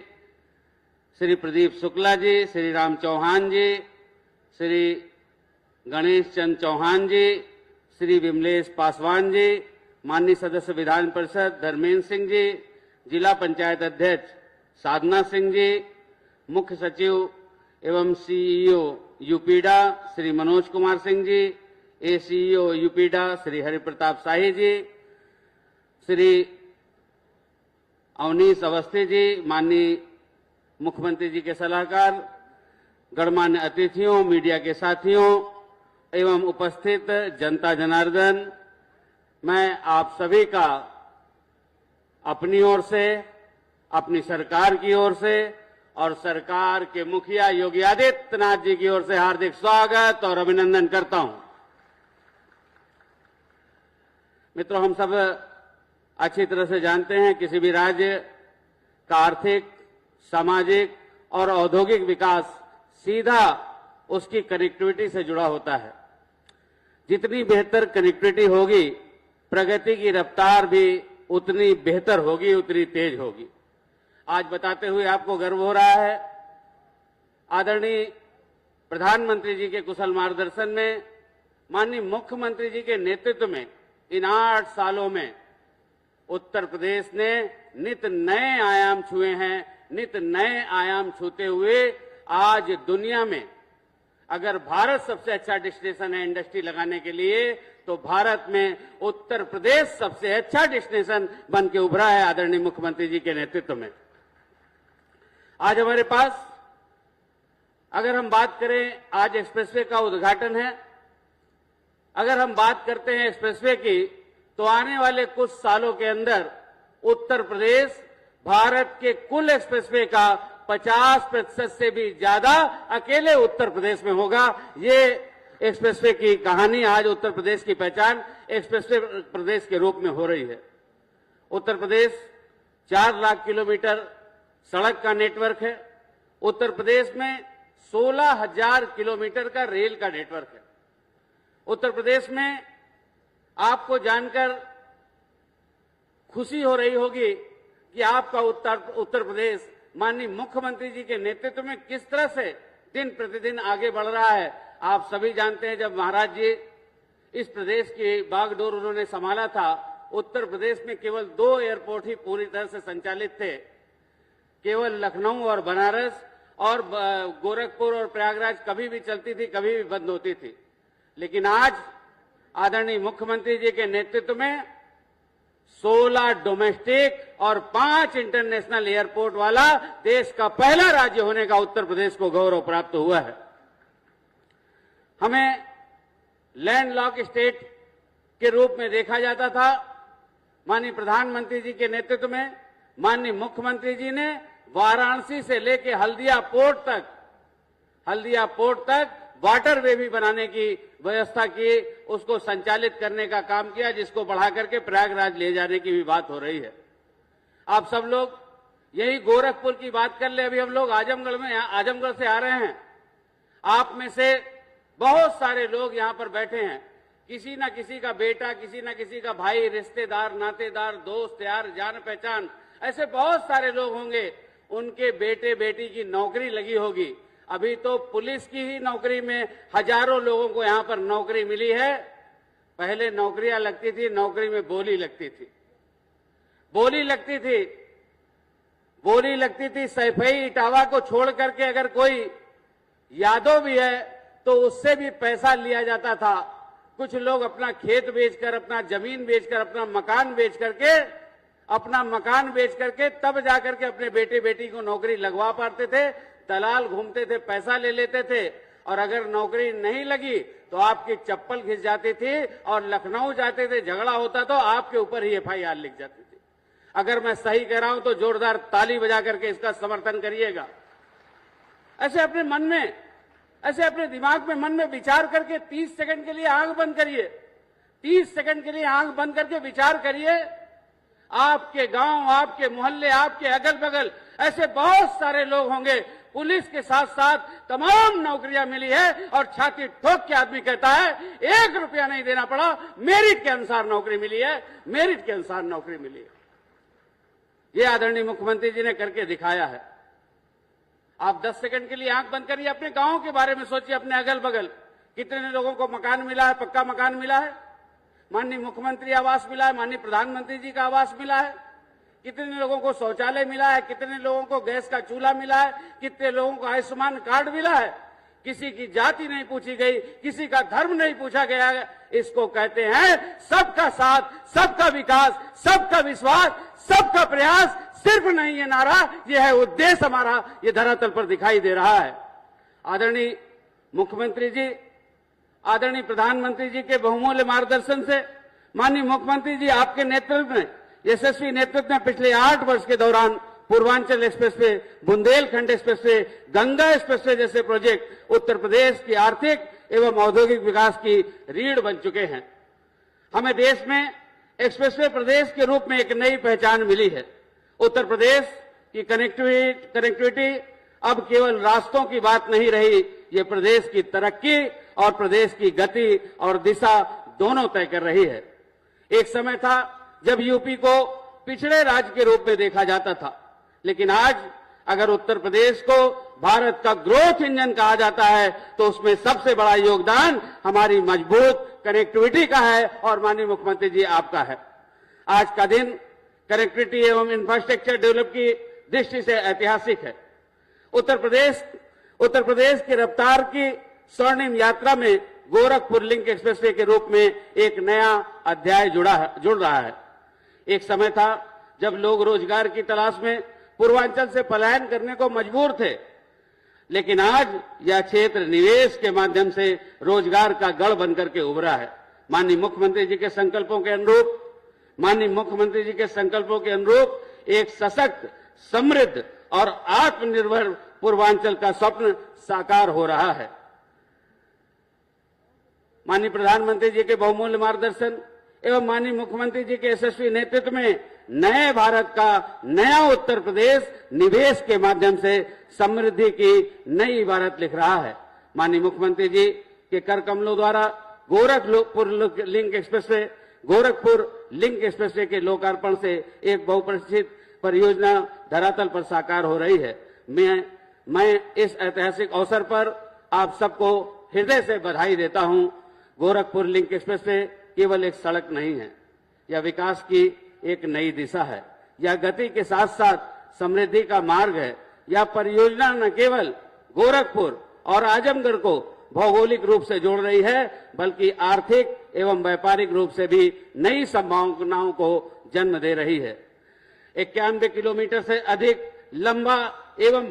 श्री प्रदीप शुक्ला जी, श्री राम चौहान जी, श्री गणेश चंद चौहान जी, श्री विमलेश पासवान जी, माननीय सदस्य विधान परिषद धर्मेंद्र सिंह जी, जिला पंचायत अध्यक्ष साधना सिंह जी, मुख्य सचिव एवं सीईओ यूपीडा श्री मनोज कुमार सिंह जी, एसीईओ यूपीडा श्री हरिप्रताप शाही जी, श्री अवनीश अवस्थी जी, माननीय मुख्यमंत्री जी के सलाहकार, गणमान्य अतिथियों, मीडिया के साथियों एवं उपस्थित जनता जनार्दन, मैं आप सभी का अपनी ओर से, अपनी सरकार की ओर से और सरकार के मुखिया योगी आदित्यनाथ जी की ओर से हार्दिक स्वागत और अभिनंदन करता हूं। मित्रों, हम सब अच्छी तरह से जानते हैं किसी भी राज्य का आर्थिक, सामाजिक और औद्योगिक विकास सीधा उसकी कनेक्टिविटी से जुड़ा होता है। जितनी बेहतर कनेक्टिविटी होगी, प्रगति की रफ्तार भी उतनी बेहतर होगी, उतनी तेज होगी। आज बताते हुए आपको गर्व हो रहा है, आदरणीय प्रधानमंत्री जी के कुशल मार्गदर्शन में, माननीय मुख्यमंत्री जी के नेतृत्व में इन 8 सालों में उत्तर प्रदेश ने नित नए आयाम छुए हैं। नित नए आयाम छूते हुए आज दुनिया में अगर भारत सबसे अच्छा डेस्टिनेशन है इंडस्ट्री लगाने के लिए, तो भारत में उत्तर प्रदेश सबसे अच्छा डेस्टिनेशन बन के उभरा है आदरणीय मुख्यमंत्री जी के नेतृत्व में। आज हमारे पास, अगर हम बात करें, आज एक्सप्रेसवे का उद्घाटन है। अगर हम बात करते हैं एक्सप्रेसवे की, तो आने वाले कुछ सालों के अंदर उत्तर प्रदेश भारत के कुल एक्सप्रेसवे का 50% से भी ज्यादा अकेले उत्तर प्रदेश में होगा। ये एक्सप्रेसवे की कहानी, आज उत्तर प्रदेश की पहचान एक्सप्रेसवे प्रदेश के रूप में हो रही है। उत्तर प्रदेश 4 लाख किलोमीटर सड़क का नेटवर्क है। उत्तर प्रदेश में 16,000 किलोमीटर का रेल का नेटवर्क है। उत्तर प्रदेश में आपको जानकर खुशी हो रही होगी कि आपका उत्तर प्रदेश माननीय मुख्यमंत्री जी के नेतृत्व में किस तरह से दिन प्रतिदिन आगे बढ़ रहा है। आप सभी जानते हैं, जब महाराज जी इस प्रदेश की बागडोर उन्होंने संभाला था, उत्तर प्रदेश में केवल 2 एयरपोर्ट ही पूरी तरह से संचालित थे। केवल लखनऊ और बनारस और गोरखपुर और प्रयागराज कभी भी चलती थी, कभी भी बंद होती थी। लेकिन आज आदरणीय मुख्यमंत्री जी के नेतृत्व में 16 डोमेस्टिक और 5 इंटरनेशनल एयरपोर्ट वाला देश का पहला राज्य होने का उत्तर प्रदेश को गौरव प्राप्त हुआ है। हमें लैंडलॉक स्टेट के रूप में देखा जाता था। माननीय प्रधानमंत्री जी के नेतृत्व में माननीय मुख्यमंत्री जी ने वाराणसी से लेकर हल्दिया पोर्ट तक वाटरवे भी बनाने की व्यवस्था की, उसको संचालित करने का काम किया, जिसको बढ़ा करके प्रयागराज ले जाने की भी बात हो रही है। आप सब लोग यही गोरखपुर की बात कर ले, अभी हम लोग आजमगढ़ से आ रहे हैं। आप में से बहुत सारे लोग यहां पर बैठे हैं, किसी ना किसी का बेटा, किसी ना किसी का भाई, रिश्तेदार, नातेदार, दोस्त, यार, जान पहचान, ऐसे बहुत सारे लोग होंगे, उनके बेटे बेटी की नौकरी लगी होगी। अभी तो पुलिस की ही नौकरी में हजारों लोगों को यहां पर नौकरी मिली है। पहले नौकरियां लगती थी, नौकरी में बोली लगती थी, बोली लगती थी, बोली लगती थी। सैफई इटावा को छोड़ करके अगर कोई यादव भी है तो उससे भी पैसा लिया जाता था। कुछ लोग अपना खेत बेचकर, अपना जमीन बेचकर, अपना मकान बेच करके तब जाकर के अपने बेटे बेटी को नौकरी लगवा पाते थे। दलाल घूमते थे, पैसा ले लेते थे, और अगर नौकरी नहीं लगी तो आपकी चप्पल घिस जाती थी और लखनऊ जाते थे, झगड़ा होता तो आपके ऊपर ही FIR लिख जाती थी। अगर मैं सही कह रहा हूं तो जोरदार ताली बजा करके इसका समर्थन करिएगा। ऐसे अपने मन में, ऐसे अपने दिमाग में, मन में विचार करके 30 सेकंड के लिए आंख बंद करिए। 30 सेकंड के लिए आंख बंद करके विचार करिए। आपके गांव, आपके मोहल्ले, आपके अगल बगल ऐसे बहुत सारे लोग होंगे, पुलिस के साथ साथ तमाम नौकरियां मिली है और छाती ठोक के आदमी कहता है 1 रुपया नहीं देना पड़ा, मेरिट के अनुसार नौकरी मिली है, मेरिट के अनुसार नौकरी मिली है। ये आदरणीय मुख्यमंत्री जी ने करके दिखाया है। आप 10 सेकंड के लिए आंख बंद करिए, अपने गांव के बारे में सोचिए, अपने अगल बगल कितने लोगों को मकान मिला है, पक्का मकान मिला है, माननीय मुख्यमंत्री आवास मिला है, माननीय प्रधानमंत्री जी का आवास मिला है, कितने लोगों को शौचालय मिला है, कितने लोगों को गैस का चूल्हा मिला है, कितने लोगों को आयुष्मान कार्ड मिला है। किसी की जाति नहीं पूछी गई, किसी का धर्म नहीं पूछा गया। इसको कहते हैं सबका साथ, सबका विकास, सबका विश्वास, सबका प्रयास। सिर्फ नहीं ये नारा, ये है उद्देश्य हमारा, ये धरातल पर दिखाई दे रहा है। आदरणीय मुख्यमंत्री जी, आदरणीय प्रधानमंत्री जी के बहुमूल्य मार्गदर्शन से, माननीय मुख्यमंत्री जी आपके नेतृत्व में, यशस्वी नेतृत्व में पिछले 8 वर्ष के दौरान Purvanchal expressway, Bundelkhand expressway, Ganga expressway जैसे प्रोजेक्ट उत्तर प्रदेश की आर्थिक एवं औद्योगिक विकास की रीढ़ बन चुके हैं। हमें देश में एक्सप्रेसवे प्रदेश के रूप में एक नई पहचान मिली है। उत्तर प्रदेश की कनेक्टिविटी अब केवल रास्तों की बात नहीं रही, ये प्रदेश की तरक्की और प्रदेश की गति और दिशा दोनों तय कर रही है। एक समय था जब यूपी को पिछड़े राज्य के रूप में देखा जाता था, लेकिन आज अगर उत्तर प्रदेश को भारत का ग्रोथ इंजन कहा जाता है तो उसमें सबसे बड़ा योगदान हमारी मजबूत कनेक्टिविटी का है और माननीय मुख्यमंत्री जी आपका है। आज का दिन कनेक्टिविटी एवं इंफ्रास्ट्रक्चर डेवलप की दृष्टि से ऐतिहासिक है। उत्तर प्रदेश की रफ्तार की स्वर्णिम यात्रा में गोरखपुर लिंक एक्सप्रेसवे के रूप में एक नया अध्याय जुड़ रहा है। एक समय था जब लोग रोजगार की तलाश में पूर्वांचल से पलायन करने को मजबूर थे, लेकिन आज यह क्षेत्र निवेश के माध्यम से रोजगार का गढ़ बनकर के उभरा है। माननीय मुख्यमंत्री जी के संकल्पों के अनुरूप एक सशक्त, समृद्ध और आत्मनिर्भर पूर्वांचल का स्वप्न साकार हो रहा है। माननीय प्रधानमंत्री जी के बहुमूल्य मार्गदर्शन एवं माननीय मुख्यमंत्री जी के यशस्वी नेतृत्व में नए भारत का नया उत्तर प्रदेश निवेश के माध्यम से समृद्धि की नई इबारत लिख रहा है। माननीय मुख्यमंत्री जी के कर कमलों द्वारा गोरखपुर लिंक एक्सप्रेसवे के लोकार्पण से एक बहुप्रतीक्षित परियोजना धरातल पर साकार हो रही है। मैं इस ऐतिहासिक अवसर पर आप सबको हृदय से बधाई देता हूं। गोरखपुर लिंक एक्सप्रेसवे केवल एक सड़क नहीं है, यह विकास की एक नई दिशा है। यह गति के साथ साथ समृद्धि का मार्ग है। यह परियोजना न केवल गोरखपुर और आजमगढ़ को भौगोलिक रूप से जोड़ रही है, बल्कि आर्थिक एवं व्यापारिक रूप से भी नई संभावनाओं को जन्म दे रही है। 91 किलोमीटर से अधिक लंबा एवं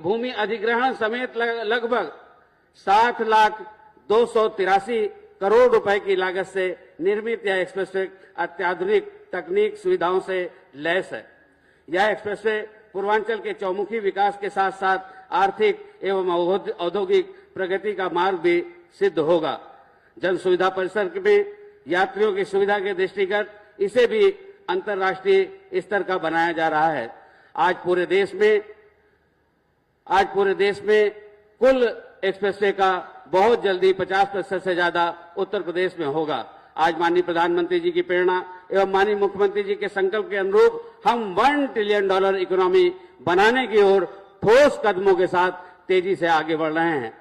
भूमि अधिग्रहण समेत लगभग 7,283 करोड़ रुपए की लागत से निर्मित यह एक्सप्रेसवे अत्याधुनिक तकनीक सुविधाओं से लैस है। यह एक्सप्रेसवे पूर्वांचल के चौमुखी विकास के साथ साथ आर्थिक एवं औद्योगिक प्रगति का मार्ग भी सिद्ध होगा। जन सुविधा परिसर में यात्रियों की सुविधा के दृष्टिगत इसे भी अंतर्राष्ट्रीय स्तर का बनाया जा रहा है। आज पूरे देश में कुल एक्सप्रेसवे का बहुत जल्दी 50% से ज्यादा उत्तर प्रदेश में होगा। आज माननीय प्रधानमंत्री जी की प्रेरणा एवं माननीय मुख्यमंत्री जी के संकल्प के अनुरूप हम $1 ट्रिलियन इकोनॉमी बनाने की ओर ठोस कदमों के साथ तेजी से आगे बढ़ रहे हैं।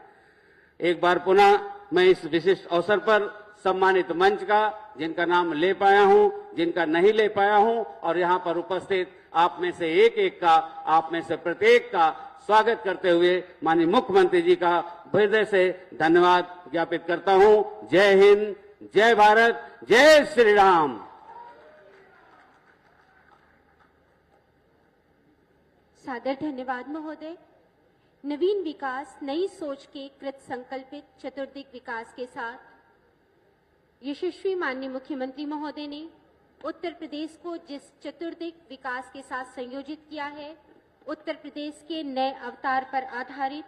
एक बार पुनः मैं इस विशिष्ट अवसर पर सम्मानित मंच का, जिनका नाम ले पाया हूं, जिनका नहीं ले पाया हूं, और यहां पर उपस्थित आप में से एक एक का, आप में से प्रत्येक का स्वागत करते हुए माननीय मुख्यमंत्री जी का हृदय से धन्यवाद ज्ञापित करता हूं। जय हिंद, जय भारत, जय श्री राम। सादर धन्यवाद महोदय। नवीन विकास, नई सोच के कृत संकल्पित चतुर्दिक विकास के साथ यशस्वी माननीय मुख्यमंत्री महोदय ने उत्तर प्रदेश को जिस चतुर्दिक विकास के साथ संयोजित किया है, उत्तर प्रदेश के नए अवतार पर आधारित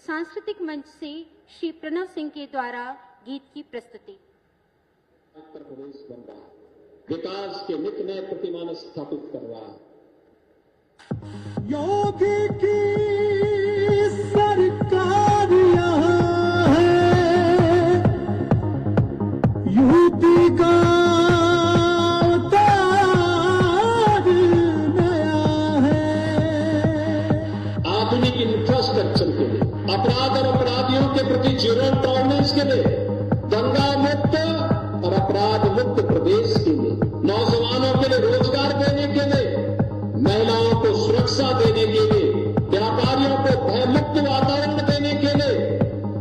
सांस्कृतिक मंच से श्री प्रणव सिंह के द्वारा गीत की प्रस्तुति। उत्तर प्रदेश बन रहा है, विकास के नित नए प्रतिमान स्थापित कर रहा है। योगी की सरकार यहाँ है, यूपी का अवतार नया है। आधुनिक इंफ्रास्ट्रक्चर के लिए, अपराध और अपराधियों के प्रति जीरो टॉलरेंस के लिए, दंगा मुक्त और अपराध मुक्त प्रदेश के लिए, नौजवानों के लिए रोजगार देने के लिए, महिलाओं को सुरक्षा देने के लिए, व्यापारियों को भयमुक्त वातावरण देने के लिए,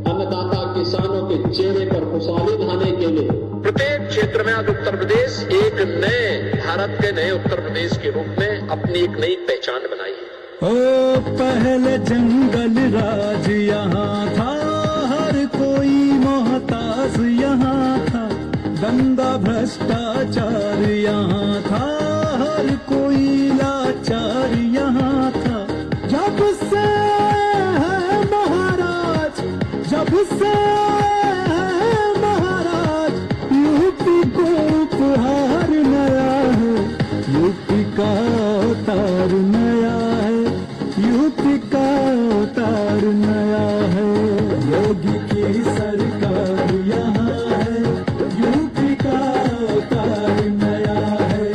अन्नदाता किसानों के चेहरे पर खुशहाली लाने के लिए प्रत्येक क्षेत्र में आज उत्तर प्रदेश एक नए भारत के नए उत्तर प्रदेश के रूप में अपनी एक नई पहचान बनाई है। ओ पहले जंगल राज यहाँ था, हर कोई मोहताज यहाँ था, दंगा भ्रष्टाचार यहाँ था, हर कोई लाचार यहाँ था। जब से है महाराज, जब से है महाराज, यूपी को उपहार नया है, यूपी का अवतार नया है, यूपी का अवतार नया है। योगी की सरकार यहाँ है, यूपी का अवतार नया है,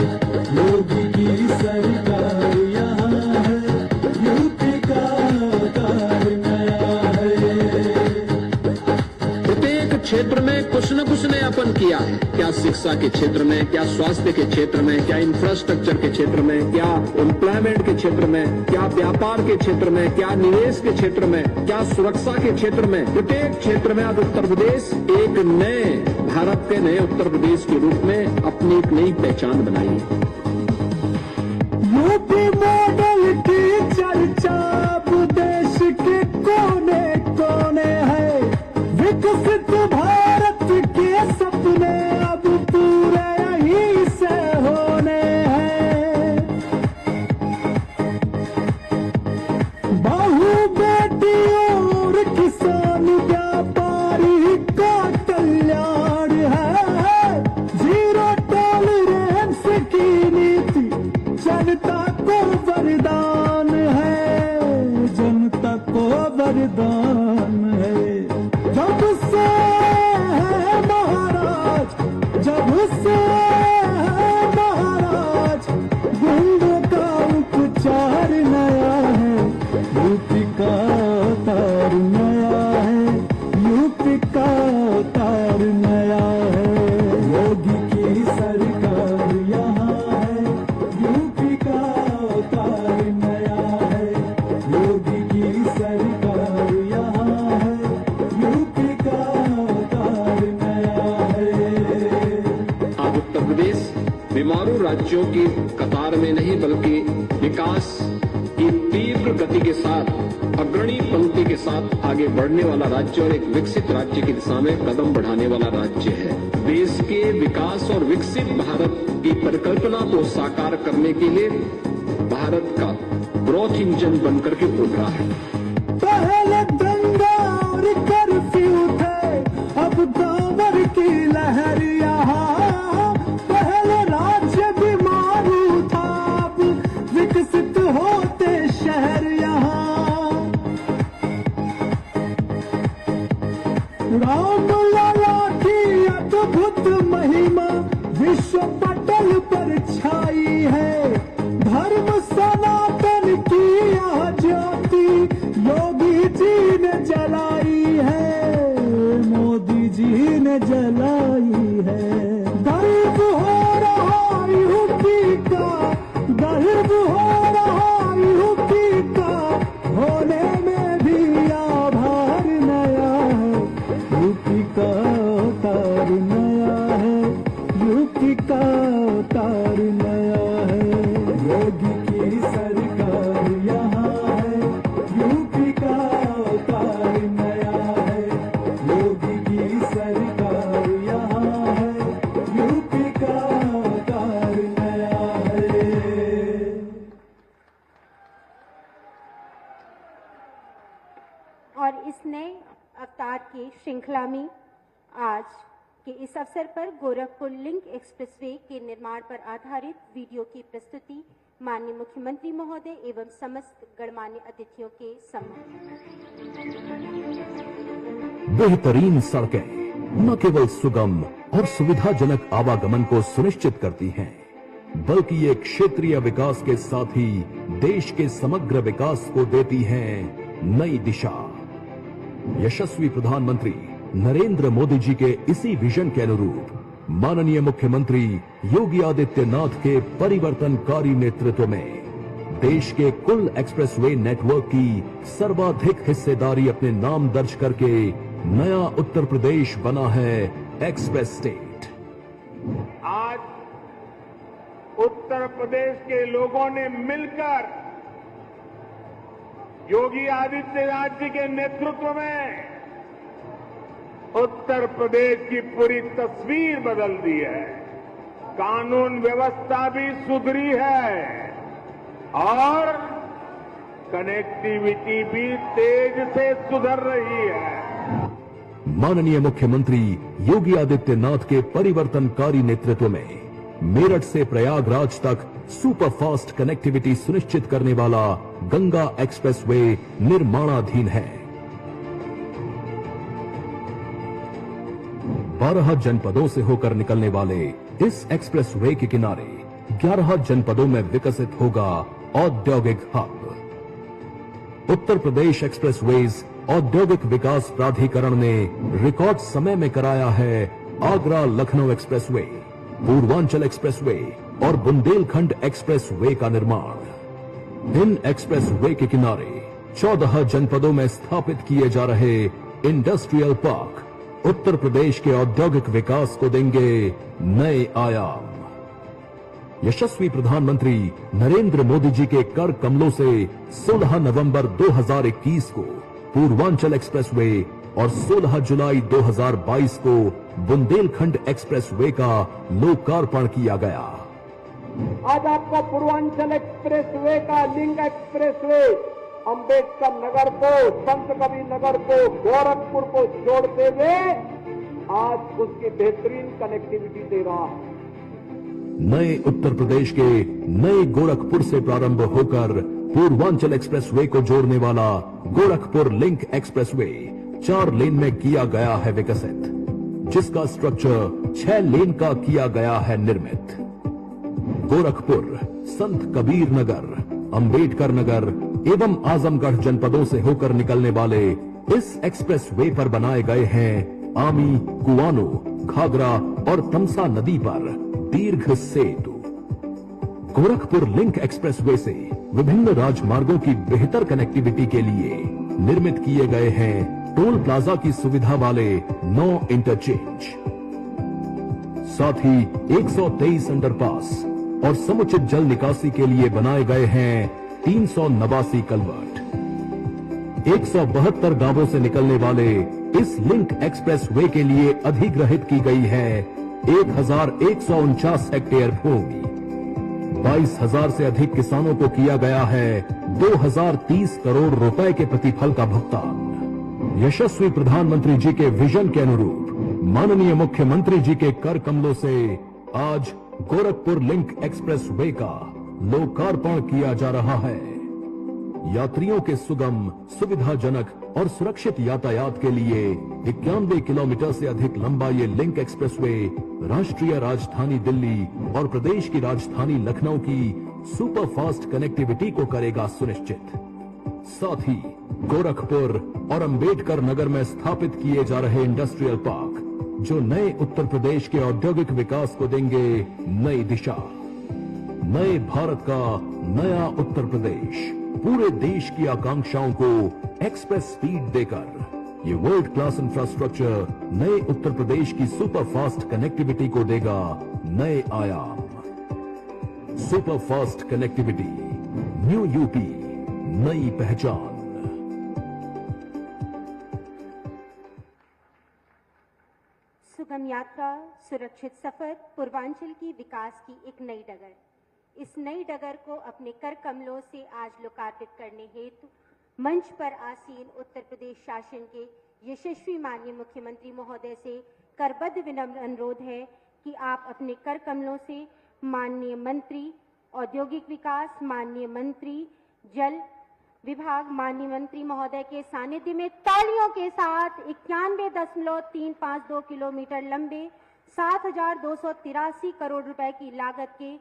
योगी की सरकार यहाँ है, यूपी का अवतार नया है। प्रत्येक क्षेत्र में कुछ न कुछ नयापन किया है, क्या शिक्षा के क्षेत्र में, क्या स्वास्थ्य के क्षेत्र में, क्या इंफ्रास्ट्रक्चर के क्षेत्र में, क्या एम्प्लॉयमेंट के क्षेत्र में, क्या व्यापार के क्षेत्र में, क्या निवेश के क्षेत्र में, क्या सुरक्षा के क्षेत्र में। प्रत्येक क्षेत्र में आज उत्तर प्रदेश एक नए भारत के नए उत्तर प्रदेश के रूप में अपनी एक नई पहचान बनाई है। यूपी मॉडल की चर्चा अब देश के कोने कोने है, विकसित भारत के सपने अब पूरे यहीं से होने हैं। बहु बेटी और किसान व्यापारी का कल्याण है, जीरो टॉलरेंस की नीति जनता को वरदान है, जनता को वरदान है। जब से है महाराज, जब से है महाराज, गुंडों का उपचार नया है, यूपी का अवतार नया है, यूपी का अवतार नया है। योगी की सरकार यहाँ है, यूपी का अवतार नया है, योगी की सरकार यहाँ है, यूपी का अवतार नया है। आज उत्तर प्रदेश बीमारू राज्यों की कतार में नहीं, बल्कि विकास की तीव्र गति के साथ, अग्रणी पंक्ति के साथ आगे बढ़ने वाला राज्य और एक विकसित राज्य की दिशा में कदम बढ़ाने वाला राज्य है। देश के विकास और विकसित भारत की परिकल्पना को साकार करने के लिए भारत का ग्रोथ इंजन बनकर के उठ रहा है। पहले दंगा और कर्फ्यू थे, अब कांवर की लहर यहाँ, पहले राज्य बीमारू था, अब विकसित होते शहर यहाँ। राम लाला की अद्भुत महिमा विश्व पटल पर छाई है, धर्म सनातन की यह ज्योति योगी जी ने जलाई है, मोदी जी ने जलाई यूपी का अवतार नया है, योगी की सरकार यहाँ है, यूपी का अवतार नया है, योगी की सरकार यहाँ है, यूपी का अवतार नया है। और इस नए अवतार की श्रृंखला में आज के इस अवसर पर गोरखपुर लिंक एक्सप्रेसवे के निर्माण पर आधारित वीडियो की प्रस्तुति माननीय मुख्यमंत्री महोदय एवं समस्त गणमान्य अतिथियों के सम्मुख। बेहतरीन सड़कें न केवल सुगम और सुविधाजनक आवागमन को सुनिश्चित करती हैं, बल्कि ये क्षेत्रीय विकास के साथ ही देश के समग्र विकास को देती हैं नई दिशा। यशस्वी प्रधानमंत्री नरेंद्र मोदी जी के इसी विजन के अनुरूप माननीय मुख्यमंत्री योगी आदित्यनाथ के परिवर्तनकारी नेतृत्व में देश के कुल एक्सप्रेसवे नेटवर्क की सर्वाधिक हिस्सेदारी अपने नाम दर्ज करके नया उत्तर प्रदेश बना है एक्सप्रेस स्टेट। आज उत्तर प्रदेश के लोगों ने मिलकर योगी आदित्यनाथ जी के नेतृत्व में उत्तर प्रदेश की पूरी तस्वीर बदल दी है। कानून व्यवस्था भी सुधरी है और कनेक्टिविटी भी तेज से सुधर रही है। माननीय मुख्यमंत्री योगी आदित्यनाथ के परिवर्तनकारी नेतृत्व में मेरठ से प्रयागराज तक सुपरफास्ट कनेक्टिविटी सुनिश्चित करने वाला गंगा एक्सप्रेसवे निर्माणाधीन है। 12 जनपदों से होकर निकलने वाले इस एक्सप्रेसवे के किनारे 11 जनपदों में विकसित होगा औद्योगिक हब। उत्तर प्रदेश एक्सप्रेसवेज औद्योगिक विकास प्राधिकरण ने रिकॉर्ड समय में कराया है आगरा लखनऊ एक्सप्रेसवे, पूर्वांचल एक्सप्रेसवे और बुंदेलखंड एक्सप्रेसवे का निर्माण। इन एक्सप्रेसवे के किनारे 14 जनपदों में स्थापित किए जा रहे इंडस्ट्रियल पार्क उत्तर प्रदेश के औद्योगिक विकास को देंगे नए आयाम। यशस्वी प्रधानमंत्री नरेंद्र मोदी जी के कर कमलों से 16 नवंबर 2021 को पूर्वांचल एक्सप्रेसवे और 16 जुलाई 2022 को बुंदेलखंड एक्सप्रेसवे का लोकार्पण किया गया। आज आपका पूर्वांचल एक्सप्रेसवे का लिंक एक्सप्रेसवे अंबेडकर नगर को, संत कबीर नगर को, गोरखपुर को जोड़ते हुए आज उसकी बेहतरीन कनेक्टिविटी दे रहा है। नए उत्तर प्रदेश के नए गोरखपुर से प्रारंभ होकर पूर्वांचल एक्सप्रेसवे को जोड़ने वाला गोरखपुर लिंक एक्सप्रेसवे 4 लेन में किया गया है विकसित, जिसका स्ट्रक्चर 6 लेन का किया गया है निर्मित। गोरखपुर, संत कबीर नगर, अंबेडकर नगर एवं आजमगढ़ जनपदों से होकर निकलने वाले इस एक्सप्रेसवे पर बनाए गए हैं आमी, कुआनो, घाघरा और तमसा नदी पर दीर्घ सेतु। गोरखपुर लिंक एक्सप्रेसवे से विभिन्न राजमार्गों की बेहतर कनेक्टिविटी के लिए निर्मित किए गए हैं टोल प्लाजा की सुविधा वाले 9 इंटरचेंज। साथ ही 123 अंडरपास और समुचित जल निकासी के लिए बनाए गए हैं 389 कलवर्ट। 172 गांवों से निकलने वाले इस लिंक एक्सप्रेसवे के लिए अधिग्रहित की गई है 1149 हेक्टेयर भूमि। 22,000 से अधिक किसानों को किया गया है 2030 करोड़ रुपए के प्रतिफल का भुगतान। यशस्वी प्रधानमंत्री जी के विजन के अनुरूप माननीय मुख्यमंत्री जी के कर कमलों से आज गोरखपुर लिंक एक्सप्रेसवे का लोकार्पण किया जा रहा है। यात्रियों के सुगम, सुविधाजनक और सुरक्षित यातायात के लिए 91 किलोमीटर से अधिक लंबा ये लिंक एक्सप्रेसवे राष्ट्रीय राजधानी दिल्ली और प्रदेश की राजधानी लखनऊ की सुपरफास्ट कनेक्टिविटी को करेगा सुनिश्चित। साथ ही गोरखपुर और अंबेडकर नगर में स्थापित किए जा रहे इंडस्ट्रियल पार्क जो नए उत्तर प्रदेश के औद्योगिक विकास को देंगे नई दिशा। नए भारत का नया उत्तर प्रदेश पूरे देश की आकांक्षाओं को एक्सप्रेस स्पीड देकर ये वर्ल्ड क्लास इंफ्रास्ट्रक्चर नए उत्तर प्रदेश की सुपर फास्ट कनेक्टिविटी को देगा नए आयाम। Super fast connectivity, new UP, नई पहचान। सुगम यात्रा, सुरक्षित सफर, पूर्वांचल की विकास की एक नई डगर। इस नई डगर को अपने कर कमलों से आज लोकार्पित करने हेतु मंच पर आसीन उत्तर प्रदेश शासन के यशस्वी माननीय मुख्यमंत्री महोदय से करबद्ध विनम्र अनुरोध है कि आप अपने कर कमलों से माननीय मंत्री औद्योगिक विकास, माननीय मंत्री जल विभाग, माननीय मंत्री महोदय के सानिध्य में तालियों के साथ 91.352 किलोमीटर लंबे 7,283 करोड़ रुपए की लागत के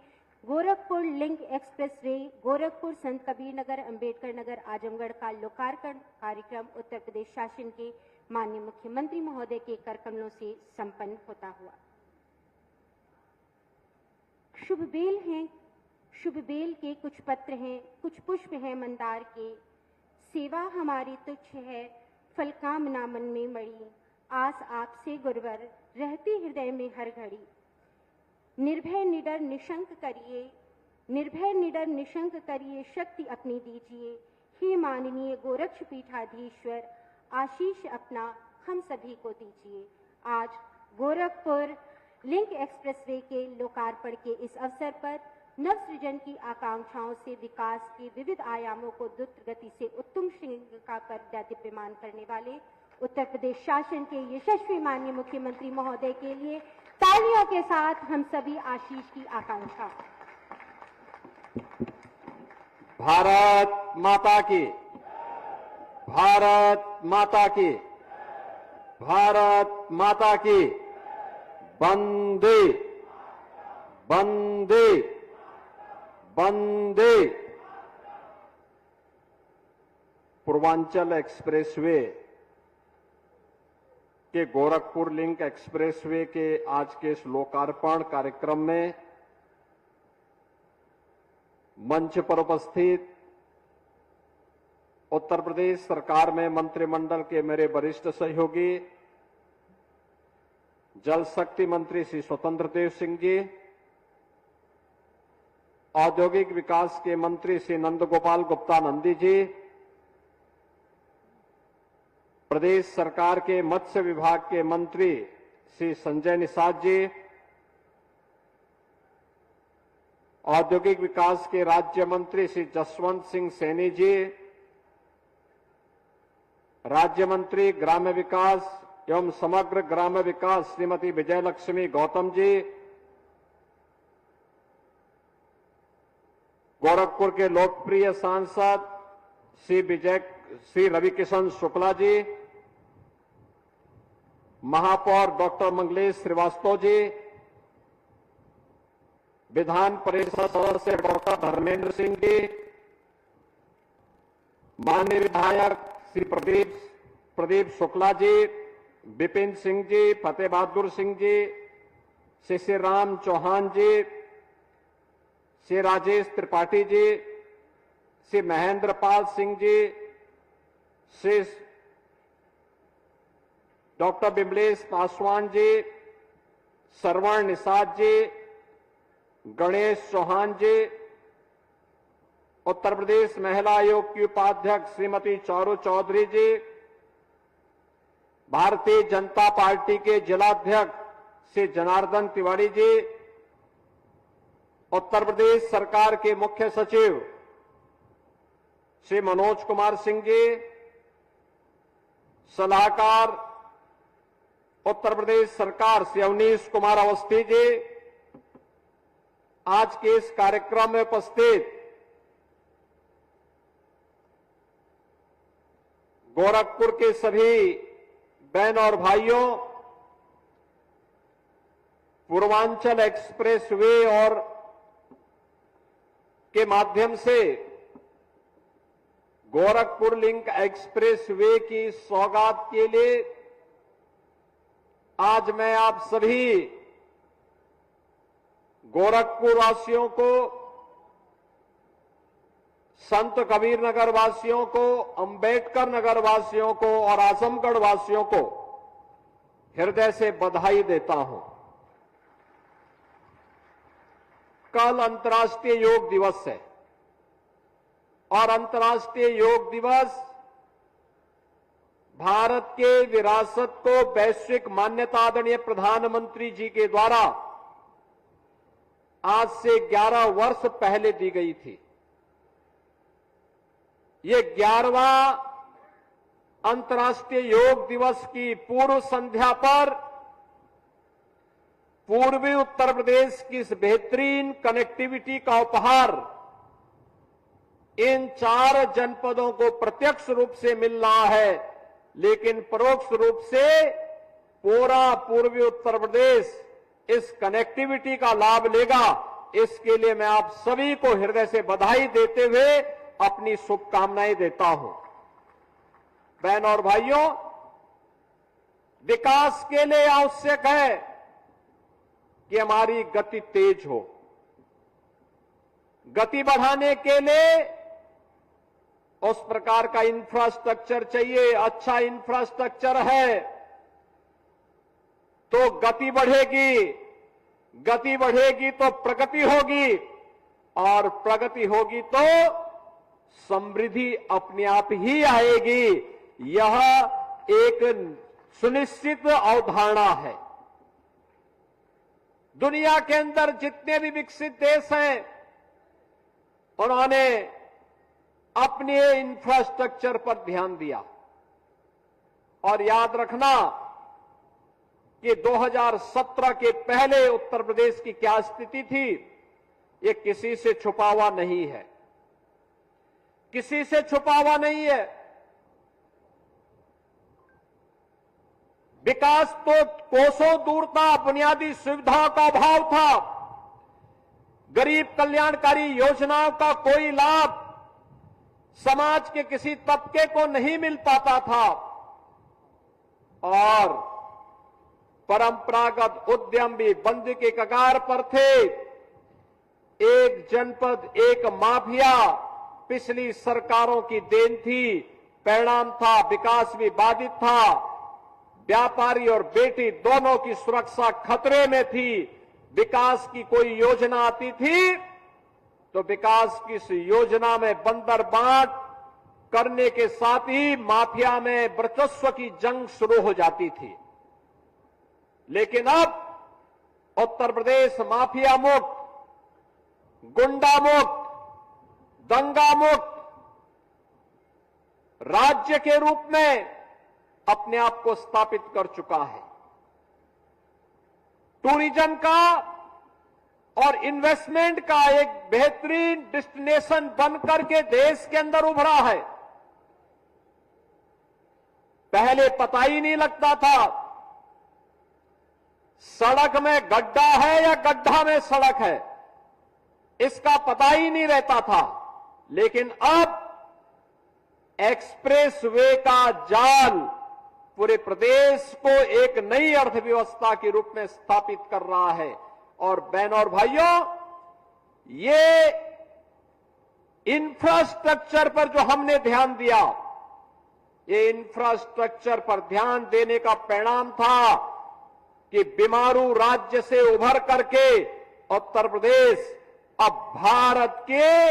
गोरखपुर लिंक एक्सप्रेसवे गोरखपुर संत कबीर नगर, अंबेडकर नगर, आजमगढ़ का लोकार्पण कार्यक्रम उत्तर प्रदेश शासन के माननीय मुख्यमंत्री महोदय के कर कमलों से संपन्न होता हुआ। शुभ बेल के कुछ पत्र हैं, कुछ पुष्प हैं मंदार के। सेवा हमारी तुच्छ है, फल कामना मन में मड़ी। आस आपसे गुरुवर रहती हृदय में हर घड़ी। निर्भय निडर निशंक करिए, शक्ति अपनी दीजिए। हे माननीय गोरक्ष पीठाधीश्वर, आशीष अपना हम सभी को दीजिए। आज गोरखपुर लिंक एक्सप्रेसवे के लोकार्पण के इस अवसर पर नवसृजन की आकांक्षाओं से विकास के विविध आयामों को द्रुत गति से उत्तुंग श्रृंखला पर दीप्यमान करने वाले उत्तर प्रदेश शासन के यशस्वी माननीय मुख्यमंत्री महोदय के लिए तालियों के साथ हम सभी आशीष की आकांक्षा। भारत माता की, भारत माता की, भारत माता की। वंदे वंदे वंदे। पूर्वांचल एक्सप्रेसवे के गोरखपुर लिंक एक्सप्रेसवे के आज के इस लोकार्पण कार्यक्रम में मंच पर उपस्थित उत्तर प्रदेश सरकार में मंत्रिमंडल के मेरे वरिष्ठ सहयोगी जल शक्ति मंत्री श्री स्वतंत्र देव सिंह जी, औद्योगिक विकास के मंत्री श्री नंद गोपाल गुप्ता नंदी जी, प्रदेश सरकार के मत्स्य विभाग के मंत्री श्री संजय निषाद जी, औद्योगिक विकास के राज्य मंत्री श्री जसवंत सिंह सैनी जी, राज्य मंत्री ग्राम्य विकास एवं समग्र ग्राम्य विकास श्रीमती विजयलक्ष्मी गौतम जी, गोरखपुर के लोकप्रिय सांसद श्री रविकिशन शुक्ला जी, महापौर डॉक्टर मंगलेश श्रीवास्तव जी, विधान परिषद सदस्य डॉक्टर धर्मेंद्र सिंह जी, माननीय विधायक श्री प्रदीप शुक्ला जी, विपिन सिंह जी, फतेह बहादुर सिंह जी, श्री राम चौहान जी, श्री राजेश त्रिपाठी जी, श्री महेंद्र पाल सिंह जी, श्री डॉक्टर बिमलेश पासवान जी, श्रवण निषाद जी, गणेश चौहान जी, उत्तर प्रदेश महिला आयोग की उपाध्यक्ष श्रीमती चारू चौधरी जी, भारतीय जनता पार्टी के जिलाध्यक्ष श्री जनार्दन तिवारी जी, उत्तर प्रदेश सरकार के मुख्य सचिव श्री मनोज कुमार सिंह जी, सलाहकार उत्तर प्रदेश सरकार श्री अवनीश कुमार अवस्थी जी, आज के इस कार्यक्रम में उपस्थित गोरखपुर के सभी बहन और भाइयों, पूर्वांचल एक्सप्रेसवे और के माध्यम से गोरखपुर लिंक एक्सप्रेसवे की सौगात के लिए आज मैं आप सभी गोरखपुर वासियों को संत कबीर नगर वासियों को, अंबेडकर नगर वासियों को और आजमगढ़ वासियों को हृदय से बधाई देता हूं। कल अंतर्राष्ट्रीय योग दिवस है और अंतर्राष्ट्रीय योग दिवस भारत के विरासत को वैश्विक मान्यता आदरणीय प्रधानमंत्री जी के द्वारा आज से 11 वर्ष पहले दी गई थी। ये 11वां अंतर्राष्ट्रीय योग दिवस की पूर्व संध्या पर पूर्वी उत्तर प्रदेश की इस बेहतरीन कनेक्टिविटी का उपहार इन 4 जनपदों को प्रत्यक्ष रूप से मिल रहा है, लेकिन परोक्ष रूप से पूरा पूर्वी उत्तर प्रदेश इस कनेक्टिविटी का लाभ लेगा। इसके लिए मैं आप सभी को हृदय से बधाई देते हुए अपनी शुभकामनाएं देता हूं। बहन और भाइयों, विकास के लिए आवश्यक है कि हमारी गति तेज हो। गति बढ़ाने के लिए उस प्रकार का इंफ्रास्ट्रक्चर चाहिए। अच्छा इंफ्रास्ट्रक्चर है तो गति बढ़ेगी, गति बढ़ेगी तो प्रगति होगी और प्रगति होगी तो समृद्धि अपने आप ही आएगी। यह एक सुनिश्चित अवधारणा है। दुनिया के अंदर जितने भी विकसित देश हैं उन्होंने अपने इंफ्रास्ट्रक्चर पर ध्यान दिया। और याद रखना कि 2017 के पहले उत्तर प्रदेश की क्या स्थिति थी, ये किसी से छुपा हुआ नहीं है, किसी से छुपा हुआ नहीं है। विकास तो कोसों दूर था, बुनियादी सुविधाओं का अभाव था, गरीब कल्याणकारी योजनाओं का कोई लाभ समाज के किसी तबके को नहीं मिल पाता था और परंपरागत उद्यम भी बंद के कगार पर थे। एक जनपद एक माफिया पिछली सरकारों की देन थी। परिणाम था विकास भी बाधित था, व्यापारी और बेटी दोनों की सुरक्षा खतरे में थी। विकास की कोई योजना आती थी तो विकास की इस योजना में बंदर बांट करने के साथ ही माफिया में वर्चस्व की जंग शुरू हो जाती थी। लेकिन अब उत्तर प्रदेश माफिया मुक्त, गुंडा मुक्त, दंगा मुक्त राज्य के रूप में अपने आप को स्थापित कर चुका है। टूरिज्म का और इन्वेस्टमेंट का एक बेहतरीन डेस्टिनेशन बनकर के देश के अंदर उभरा है। पहले पता ही नहीं लगता था सड़क में गड्ढा है या गड्ढा में सड़क है, इसका पता ही नहीं रहता था। लेकिन अब एक्सप्रेस वे का जाल पूरे प्रदेश को एक नई अर्थव्यवस्था के रूप में स्थापित कर रहा है। और बहनों और भाइयों, ये इंफ्रास्ट्रक्चर पर जो हमने ध्यान दिया, ये इंफ्रास्ट्रक्चर पर ध्यान देने का परिणाम था कि बीमारू राज्य से उभर करके उत्तर प्रदेश अब भारत के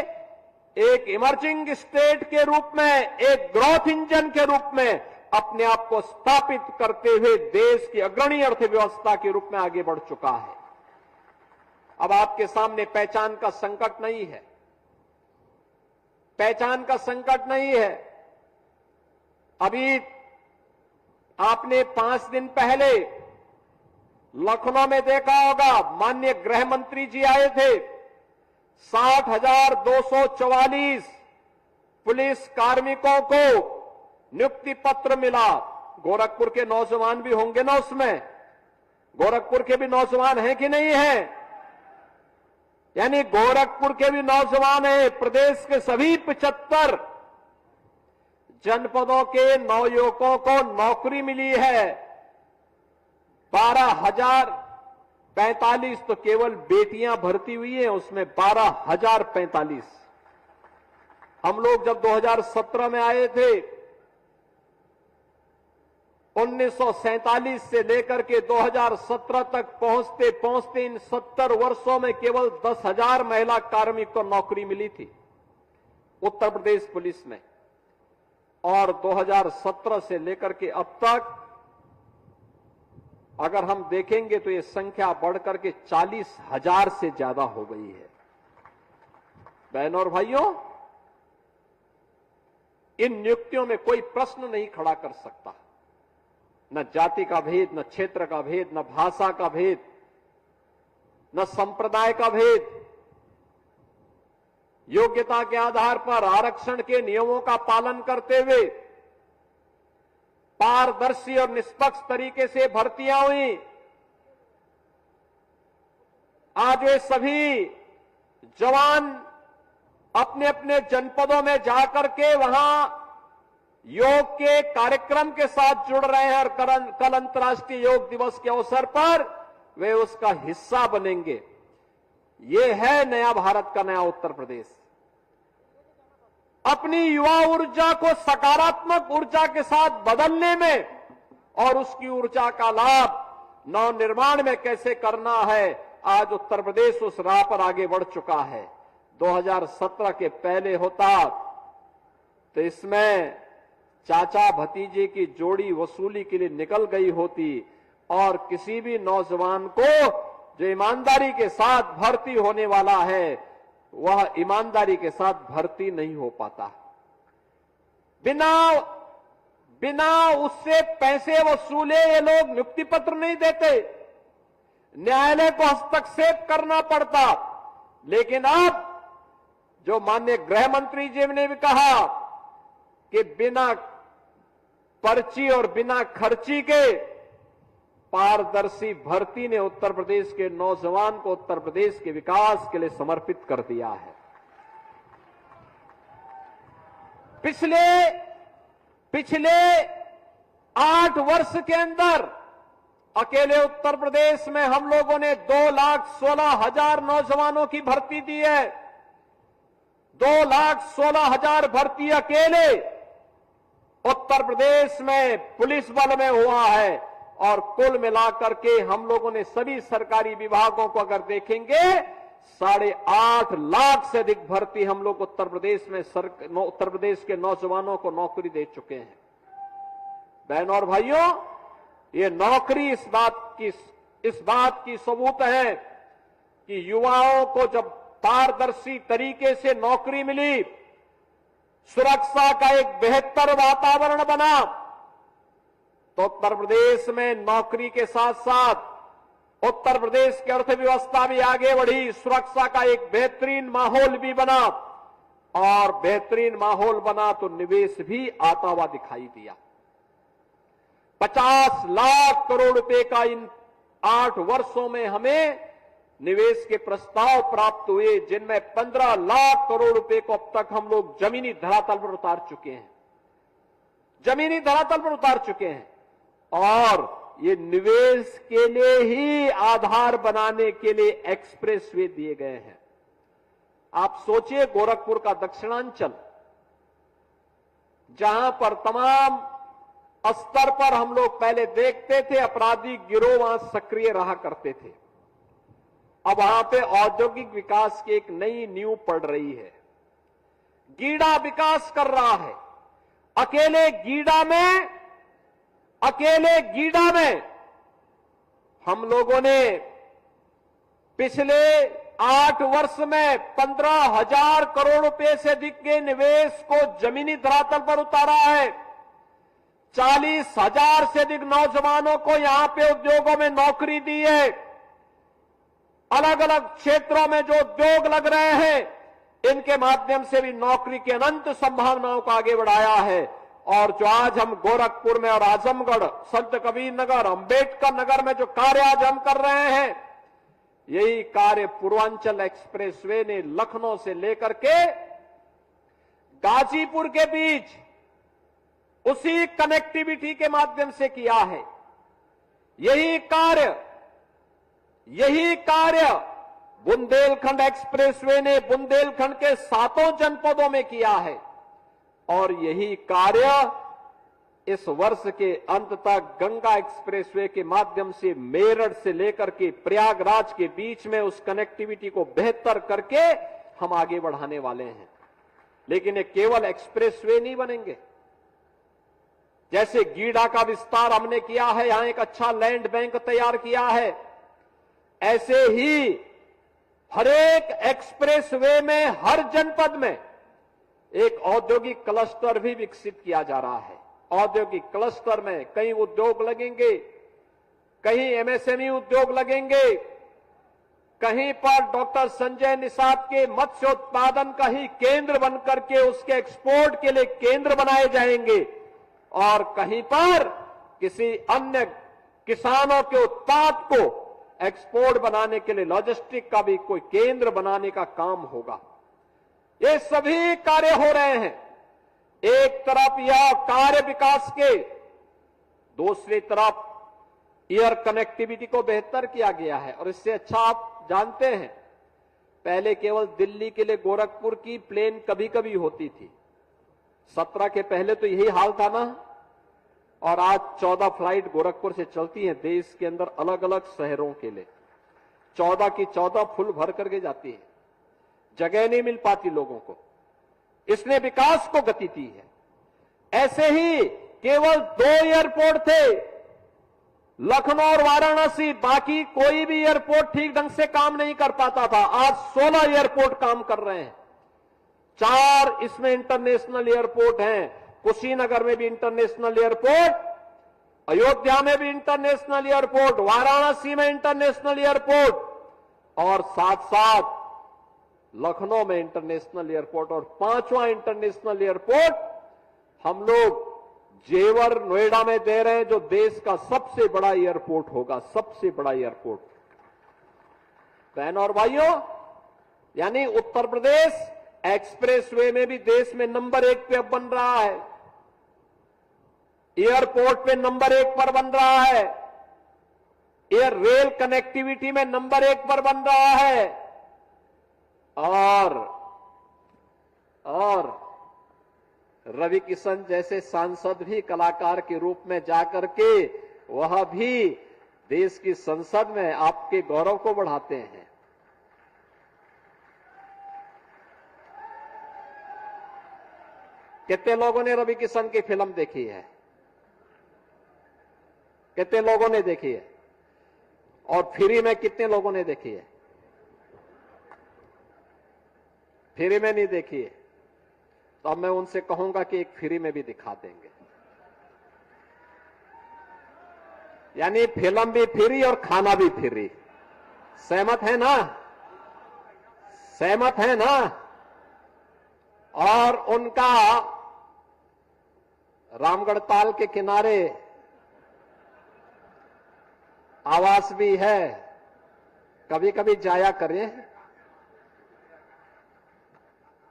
एक इमर्जिंग स्टेट के रूप में, एक ग्रोथ इंजन के रूप में अपने आप को स्थापित करते हुए देश की अग्रणी अर्थव्यवस्था के रूप में आगे बढ़ चुका है। अब आपके सामने पहचान का संकट नहीं है, पहचान का संकट नहीं है। अभी आपने 5 दिन पहले लखनऊ में देखा होगा, माननीय गृह मंत्री जी आए थे। 60,244 पुलिस कार्मिकों को नियुक्ति पत्र मिला। गोरखपुर के नौजवान भी होंगे ना उसमें, गोरखपुर के भी नौजवान हैं कि नहीं हैं? यानी गोरखपुर के भी नौजवान हैं। प्रदेश के सभी 75 जनपदों के नवयुवकों को नौकरी मिली है। 12,045 तो केवल बेटियां भर्ती हुई हैं, उसमें 12,045। हम लोग जब 2017 में आए थे, 1947 से लेकर के 2017 तक पहुंचते पहुंचते इन 70 वर्षों में केवल 10,000 महिला कार्मिक को नौकरी मिली थी उत्तर प्रदेश पुलिस में। और 2017 से लेकर के अब तक अगर हम देखेंगे तो ये संख्या बढ़कर के 40,000 से ज्यादा हो गई है। बहनों और भाइयों, इन नियुक्तियों में कोई प्रश्न नहीं खड़ा कर सकता, न जाति का भेद, न क्षेत्र का भेद, न भाषा का भेद, न संप्रदाय का भेद। योग्यता के आधार पर आरक्षण के नियमों का पालन करते हुए पारदर्शी और निष्पक्ष तरीके से भर्तियां हुई। आज वे सभी जवान अपने अपने जनपदों में जाकर के वहां योग के कार्यक्रम के साथ जुड़ रहे हैं और कल अंतर्राष्ट्रीय योग दिवस के अवसर पर वे उसका हिस्सा बनेंगे। ये है नया भारत का नया उत्तर प्रदेश। अपनी युवा ऊर्जा को सकारात्मक ऊर्जा के साथ बदलने में और उसकी ऊर्जा का लाभ नवनिर्माण में कैसे करना है, आज उत्तर प्रदेश उस राह पर आगे बढ़ चुका है। 2017 के पहले होता तो इसमें चाचा भतीजे की जोड़ी वसूली के लिए निकल गई होती और किसी भी नौजवान को जो ईमानदारी के साथ भर्ती होने वाला है वह ईमानदारी के साथ भर्ती नहीं हो पाता। बिना उससे पैसे वसूले ये लोग नियुक्ति पत्र नहीं देते, न्यायालय को हस्तक्षेप करना पड़ता। लेकिन अब जो माननीय गृह मंत्री जी ने भी कहा कि बिना पर्ची और बिना खर्ची के पारदर्शी भर्ती ने उत्तर प्रदेश के नौजवान को उत्तर प्रदेश के विकास के लिए समर्पित कर दिया है। पिछले 8 वर्ष के अंदर अकेले उत्तर प्रदेश में हम लोगों ने 2,16,000 नौजवानों की भर्ती दी है। 2,16,000 भर्ती अकेले उत्तर प्रदेश में पुलिस बल में हुआ है। और कुल मिलाकर के हम लोगों ने सभी सरकारी विभागों को अगर देखेंगे 8.5 लाख से अधिक भर्ती हम लोग उत्तर प्रदेश में उत्तर प्रदेश के नौजवानों को नौकरी दे चुके हैं। बहनों और भाइयों, ये नौकरी इस बात की सबूत है कि युवाओं को जब पारदर्शी तरीके से नौकरी मिली, सुरक्षा का एक बेहतर वातावरण बना, तो उत्तर प्रदेश में नौकरी के साथ साथ उत्तर प्रदेश की अर्थव्यवस्था भी आगे बढ़ी, सुरक्षा का एक बेहतरीन माहौल भी बना और बेहतरीन माहौल बना तो निवेश भी आता हुआ दिखाई दिया। 50 लाख करोड़ रुपए का इन 8 वर्षों में हमें निवेश के प्रस्ताव प्राप्त हुए, जिनमें 15 लाख करोड़ रुपए को अब तक हम लोग जमीनी धरातल पर उतार चुके हैं। जमीनी धरातल पर उतार चुके हैं और ये निवेश के लिए ही आधार बनाने के लिए एक्सप्रेसवे दिए गए हैं। आप सोचिए, गोरखपुर का दक्षिणांचल जहां पर तमाम स्तर पर हम लोग पहले देखते थे अपराधी गिरोह वहां सक्रिय रहा करते थे, अब वहां पे औद्योगिक विकास की एक नई नींव पड़ रही है। गीडा विकास कर रहा है। अकेले गीडा में हम लोगों ने पिछले 8 वर्ष में 15,000 करोड़ रुपए से अधिक के निवेश को जमीनी धरातल पर उतारा है। 40,000 से अधिक नौजवानों को यहां पे उद्योगों में नौकरी दी है। अलग अलग क्षेत्रों में जो उद्योग लग रहे हैं, इनके माध्यम से भी नौकरी की अनंत संभावनाओं को आगे बढ़ाया है। और जो आज हम गोरखपुर में और आजमगढ़, संत कबीर नगर, अंबेडकर नगर में जो कार्य आज हम कर रहे हैं, यही कार्य पूर्वांचल एक्सप्रेसवे ने लखनऊ से लेकर के गाजीपुर के बीच उसी कनेक्टिविटी के माध्यम से किया है। यही कार्य बुंदेलखंड एक्सप्रेसवे ने बुंदेलखंड के 7 जनपदों में किया है और यही कार्य इस वर्ष के अंत तक गंगा एक्सप्रेसवे के माध्यम से मेरठ से लेकर के प्रयागराज के बीच में उस कनेक्टिविटी को बेहतर करके हम आगे बढ़ाने वाले हैं। लेकिन ये केवल एक्सप्रेसवे नहीं बनेंगे। जैसे गीडा का विस्तार हमने किया है, यहां एक अच्छा लैंड बैंक तैयार किया है, ऐसे ही हर एक एक्सप्रेसवे में हर जनपद में एक औद्योगिक क्लस्टर भी विकसित किया जा रहा है। औद्योगिक क्लस्टर में कहीं उद्योग लगेंगे, कहीं एमएसएमई उद्योग लगेंगे, कहीं पर डॉक्टर संजय निषाद के मत्स्य उत्पादन का ही केंद्र बनकर के उसके एक्सपोर्ट के लिए केंद्र बनाए जाएंगे और कहीं पर किसी अन्य किसानों के उत्पाद को एक्सपोर्ट बनाने के लिए लॉजिस्टिक का भी कोई केंद्र बनाने का काम होगा। ये सभी कार्य हो रहे हैं। एक तरफ यह कार्य विकास के, दूसरी तरफ एयर कनेक्टिविटी को बेहतर किया गया है। और इससे अच्छा आप जानते हैं, पहले केवल दिल्ली के लिए गोरखपुर की प्लेन कभी कभी होती थी। 17 के पहले तो यही हाल था ना। और आज 14 फ्लाइट गोरखपुर से चलती हैं देश के अंदर अलग अलग शहरों के लिए। 14 की 14 फुल भर करके जाती है, जगह नहीं मिल पाती लोगों को। इसने विकास को गति दी है। ऐसे ही केवल 2 एयरपोर्ट थे, लखनऊ और वाराणसी, बाकी कोई भी एयरपोर्ट ठीक ढंग से काम नहीं कर पाता था। आज 16 एयरपोर्ट काम कर रहे हैं। 4 इसमें इंटरनेशनल एयरपोर्ट हैं। कुशीनगर में भी इंटरनेशनल एयरपोर्ट, अयोध्या में भी इंटरनेशनल एयरपोर्ट, वाराणसी में इंटरनेशनल एयरपोर्ट और साथ साथ लखनऊ में इंटरनेशनल एयरपोर्ट। और 5वां इंटरनेशनल एयरपोर्ट हम लोग जेवर नोएडा में दे रहे हैं, जो देश का सबसे बड़ा एयरपोर्ट होगा, सबसे बड़ा एयरपोर्ट। बहनों और भाइयों, यानी उत्तर प्रदेश एक्सप्रेसवे में भी देश में नंबर 1 पे अब बन रहा है, एयरपोर्ट पे नंबर 1 पर बन रहा है, एयर रेल कनेक्टिविटी में नंबर 1 पर बन रहा है। और रवि किशन जैसे सांसद भी कलाकार के रूप में जाकर के वह भी देश की संसद में आपके गौरव को बढ़ाते हैं। कितने लोगों ने रवि किशन की फिल्म देखी है? कितने लोगों ने देखी है? और फ्री में कितने लोगों ने देखी है? फ्री में नहीं देखी है तो अब मैं उनसे कहूंगा कि एक फ्री में भी दिखा देंगे। यानी फिल्म भी फ्री और खाना भी फ्री। सहमत है ना? सहमत है ना? और उनका रामगढ़ ताल के किनारे आवास भी है, कभी कभी जाया करें,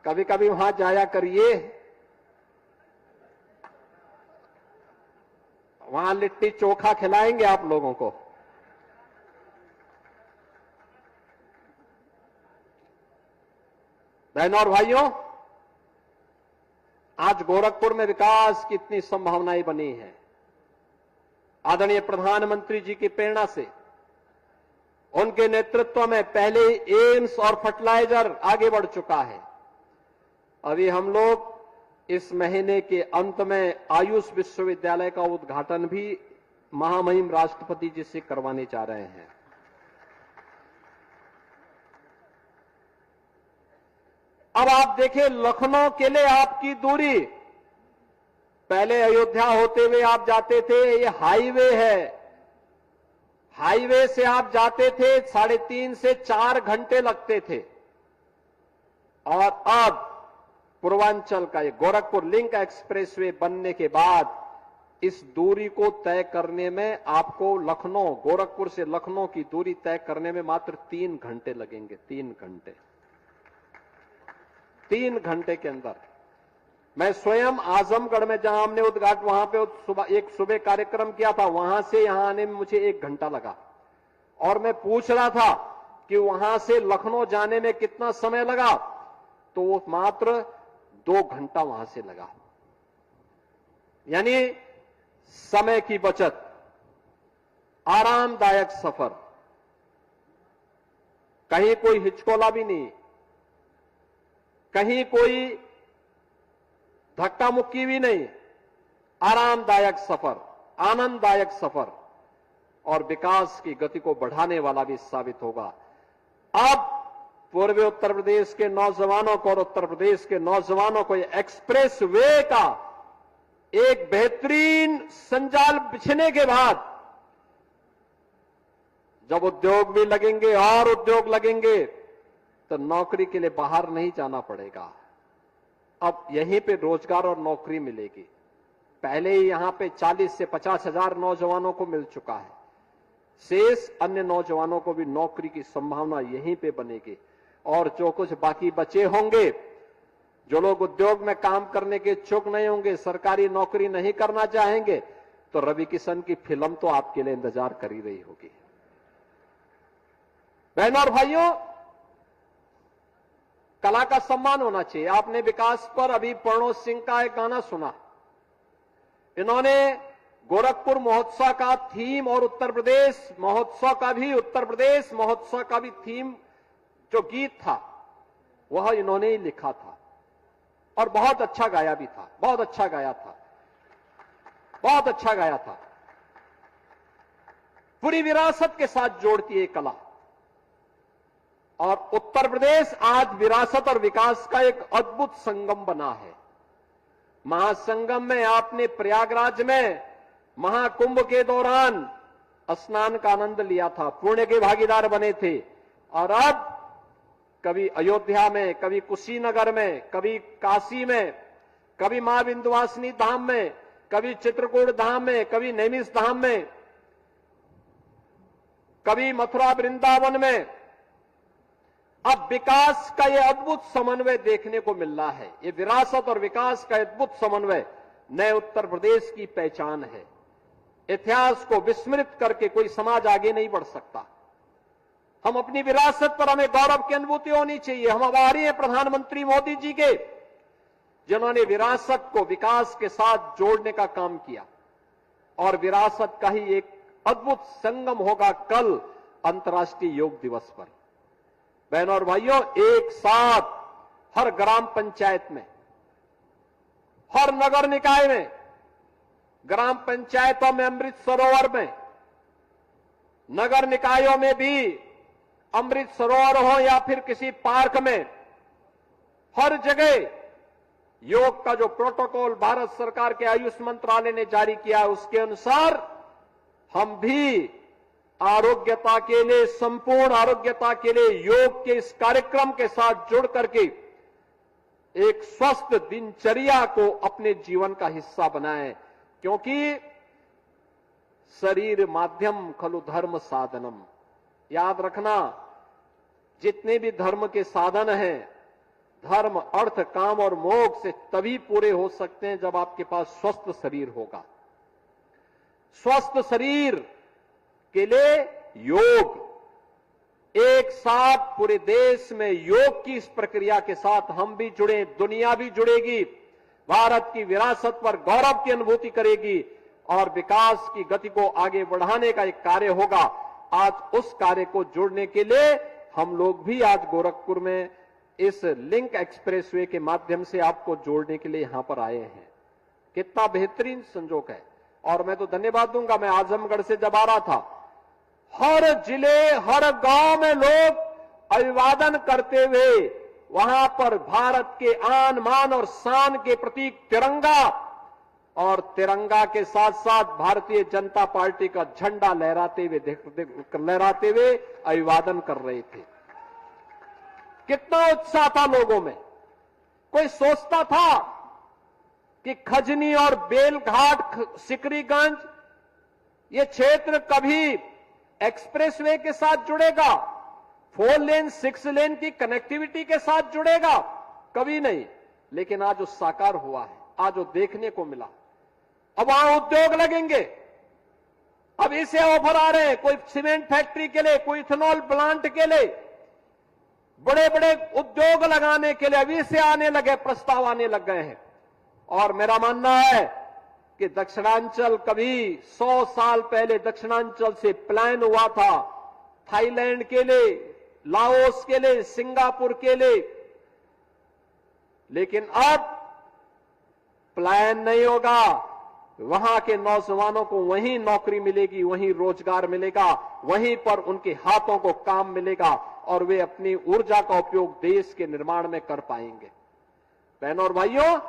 कभी कभी वहां जाया करिए। वहां लिट्टी चोखा खिलाएंगे आप लोगों को। बहनों और भाइयों, आज गोरखपुर में विकास की इतनी संभावनाएं बनी है। आदरणीय प्रधानमंत्री जी की प्रेरणा से, उनके नेतृत्व में पहले एम्स और फर्टिलाइजर आगे बढ़ चुका है। अभी हम लोग इस महीने के अंत में आयुष विश्वविद्यालय का उद्घाटन भी महामहिम राष्ट्रपति जी से करवाने जा रहे हैं। अब आप देखिए, लखनऊ के लिए आपकी दूरी, पहले अयोध्या होते हुए आप जाते थे, ये हाईवे है, हाईवे से आप जाते थे 3.5 से 4 घंटे लगते थे। और अब पूर्वांचल का ये गोरखपुर लिंक एक्सप्रेसवे बनने के बाद इस दूरी को तय करने में आपको लखनऊ, गोरखपुर से लखनऊ की दूरी तय करने में मात्र 3 घंटे लगेंगे। 3 घंटे, 3 घंटे के अंदर। मैं स्वयं आजमगढ़ में जहां हमने उद्घाटन, वहां पे एक सुबह कार्यक्रम किया था, वहां से यहां आने में मुझे 1 घंटा लगा। और मैं पूछ रहा था कि वहां से लखनऊ जाने में कितना समय लगा, तो वो मात्र 2 घंटा वहां से लगा। यानी समय की बचत, आरामदायक सफर, कहीं कोई हिचकोला भी नहीं, कहीं कोई धक्का मुक्की भी नहीं, आरामदायक सफर, आनंददायक सफर और विकास की गति को बढ़ाने वाला भी साबित होगा। अब पूर्वी उत्तर प्रदेश के नौजवानों को और उत्तर प्रदेश के नौजवानों को ये एक्सप्रेस वे का एक बेहतरीन संजाल बिछने के बाद जब उद्योग भी लगेंगे और उद्योग लगेंगे तो नौकरी के लिए बाहर नहीं जाना पड़ेगा। अब यहीं पे रोजगार और नौकरी मिलेगी। पहले ही यहां पे 40 से 50 हजार नौजवानों को मिल चुका है, शेष अन्य नौजवानों को भी नौकरी की संभावना यहीं पे बनेगी। और जो कुछ बाकी बचे होंगे, जो लोग उद्योग में काम करने के इच्छुक नहीं होंगे, सरकारी नौकरी नहीं करना चाहेंगे, तो रवि किशन की फिल्म तो आपके लिए इंतजार कर ही रही होगी। बहनों और भाइयों, कला का सम्मान होना चाहिए। आपने विकास पर अभी प्रणोद सिंह का एक गाना सुना। इन्होंने गोरखपुर महोत्सव का थीम और उत्तर प्रदेश महोत्सव का भी थीम जो गीत था वह इन्होंने ही लिखा था और बहुत अच्छा गाया भी था, बहुत अच्छा गाया था। पूरी विरासत के साथ जोड़ती है कला। और उत्तर प्रदेश आज विरासत और विकास का एक अद्भुत संगम बना है। महासंगम में आपने प्रयागराज में महाकुंभ के दौरान स्नान का आनंद लिया था, पुण्य के भागीदार बने थे। और अब कभी अयोध्या में, कभी कुशीनगर में, कभी काशी में, कभी मां विंध्यवासिनी धाम में, कभी चित्रकूट धाम में, कभी नैमिष धाम में, कभी मथुरा वृंदावन में। अब विकास का यह अद्भुत समन्वय देखने को मिल रहा है। ये विरासत और विकास का अद्भुत समन्वय नए उत्तर प्रदेश की पहचान है। इतिहास को विस्मृत करके कोई समाज आगे नहीं बढ़ सकता। हम अपनी विरासत पर हमें गौरव की अनुभूति होनी चाहिए। हम आभारी हैं प्रधानमंत्री मोदी जी के, जिन्होंने विरासत को विकास के साथ जोड़ने का काम किया। और विरासत का ही एक अद्भुत संगम होगा कल अंतर्राष्ट्रीय योग दिवस पर। बहनों और भाइयों, एक साथ हर ग्राम पंचायत में, हर नगर निकाय में, ग्राम पंचायतों में अमृत सरोवर में, नगर निकायों में भी अमृत सरोवर हो या फिर किसी पार्क में, हर जगह योग का जो प्रोटोकॉल भारत सरकार के आयुष मंत्रालय ने जारी किया है उसके अनुसार हम भी आरोग्यता के लिए, संपूर्ण आरोग्यता के लिए योग के इस कार्यक्रम के साथ जुड़ करके एक स्वस्थ दिनचर्या को अपने जीवन का हिस्सा बनाएं। क्योंकि शरीर माध्यम खलु धर्म साधनम। याद रखना, जितने भी धर्म के साधन हैं, धर्म, अर्थ, काम और मोक्ष से तभी पूरे हो सकते हैं जब आपके पास स्वस्थ शरीर होगा। स्वस्थ शरीर के लिए योग, एक साथ पूरे देश में योग की इस प्रक्रिया के साथ हम भी जुड़े, दुनिया भी जुड़ेगी, भारत की विरासत पर गौरव की अनुभूति करेगी और विकास की गति को आगे बढ़ाने का एक कार्य होगा। आज उस कार्य को जोड़ने के लिए हम लोग भी आज गोरखपुर में इस लिंक एक्सप्रेसवे के माध्यम से आपको जोड़ने के लिए यहां पर आए हैं। कितना बेहतरीन संजोग है। और मैं तो धन्यवाद दूंगा, मैं आजमगढ़ से जब आ रहा था, हर जिले, हर गांव में लोग अभिवादन करते हुए वहां पर भारत के आन, मान और शान के प्रतीक तिरंगा और तिरंगा के साथ साथ भारतीय जनता पार्टी का झंडा लहराते हुए अभिवादन कर रहे थे। कितना उत्साह था लोगों में। कोई सोचता था कि खजनी और बेलघाट, सिकरीगंज ये क्षेत्र कभी एक्सप्रेसवे के साथ जुड़ेगा, 4 लेन 6 लेन की कनेक्टिविटी के साथ जुड़ेगा? कभी नहीं। लेकिन आज वो साकार हुआ है, आज वो देखने को मिला। अब वहां उद्योग लगेंगे, अब इसे ऑफर आ रहे हैं, कोई सीमेंट फैक्ट्री के लिए, कोई इथेनॉल प्लांट के लिए, बड़े बड़े उद्योग लगाने के लिए अभी से आने लगे, प्रस्ताव आने लग गए हैं। और मेरा मानना है कि दक्षिणांचल कभी 100 साल पहले दक्षिणांचल से प्लान हुआ था थाईलैंड के लिए, लाओस के लिए, सिंगापुर के लिए, लेकिन अब प्लान नहीं होगा। वहां के नौजवानों को वहीं नौकरी मिलेगी, वहीं रोजगार मिलेगा, वहीं पर उनके हाथों को काम मिलेगा और वे अपनी ऊर्जा का उपयोग देश के निर्माण में कर पाएंगे। बहनों और भाइयों,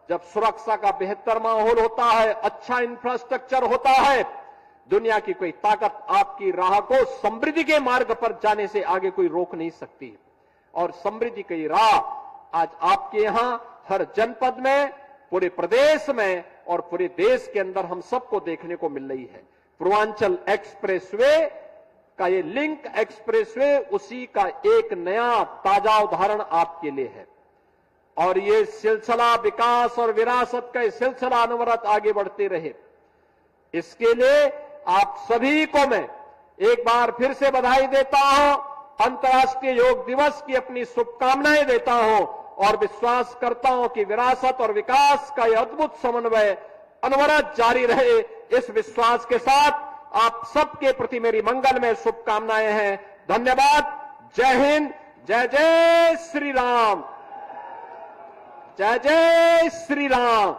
जब सुरक्षा का बेहतर माहौल होता है, अच्छा इंफ्रास्ट्रक्चर होता है, दुनिया की कोई ताकत आपकी राह को समृद्धि के मार्ग पर जाने से आगे कोई रोक नहीं सकती। और समृद्धि की राह आज आपके यहां हर जनपद में, पूरे प्रदेश में और पूरे देश के अंदर हम सबको देखने को मिल रही है। पूर्वांचल एक्सप्रेसवे का ये लिंक एक्सप्रेसवे उसी का एक नया ताजा उदाहरण आपके लिए है। और ये सिलसिला विकास और विरासत का सिलसिला अनवरत आगे बढ़ते रहे, इसके लिए आप सभी को मैं एक बार फिर से बधाई देता हूं, अंतर्राष्ट्रीय योग दिवस की अपनी शुभकामनाएं देता हूं और विश्वास करता हूं कि विरासत और विकास का यह अद्भुत समन्वय अनवरत जारी रहे। इस विश्वास के साथ आप सबके प्रति मेरी मंगलमय शुभकामनाएं हैं। धन्यवाद। जय हिंद। जय जय श्री राम। जय जय श्री राम।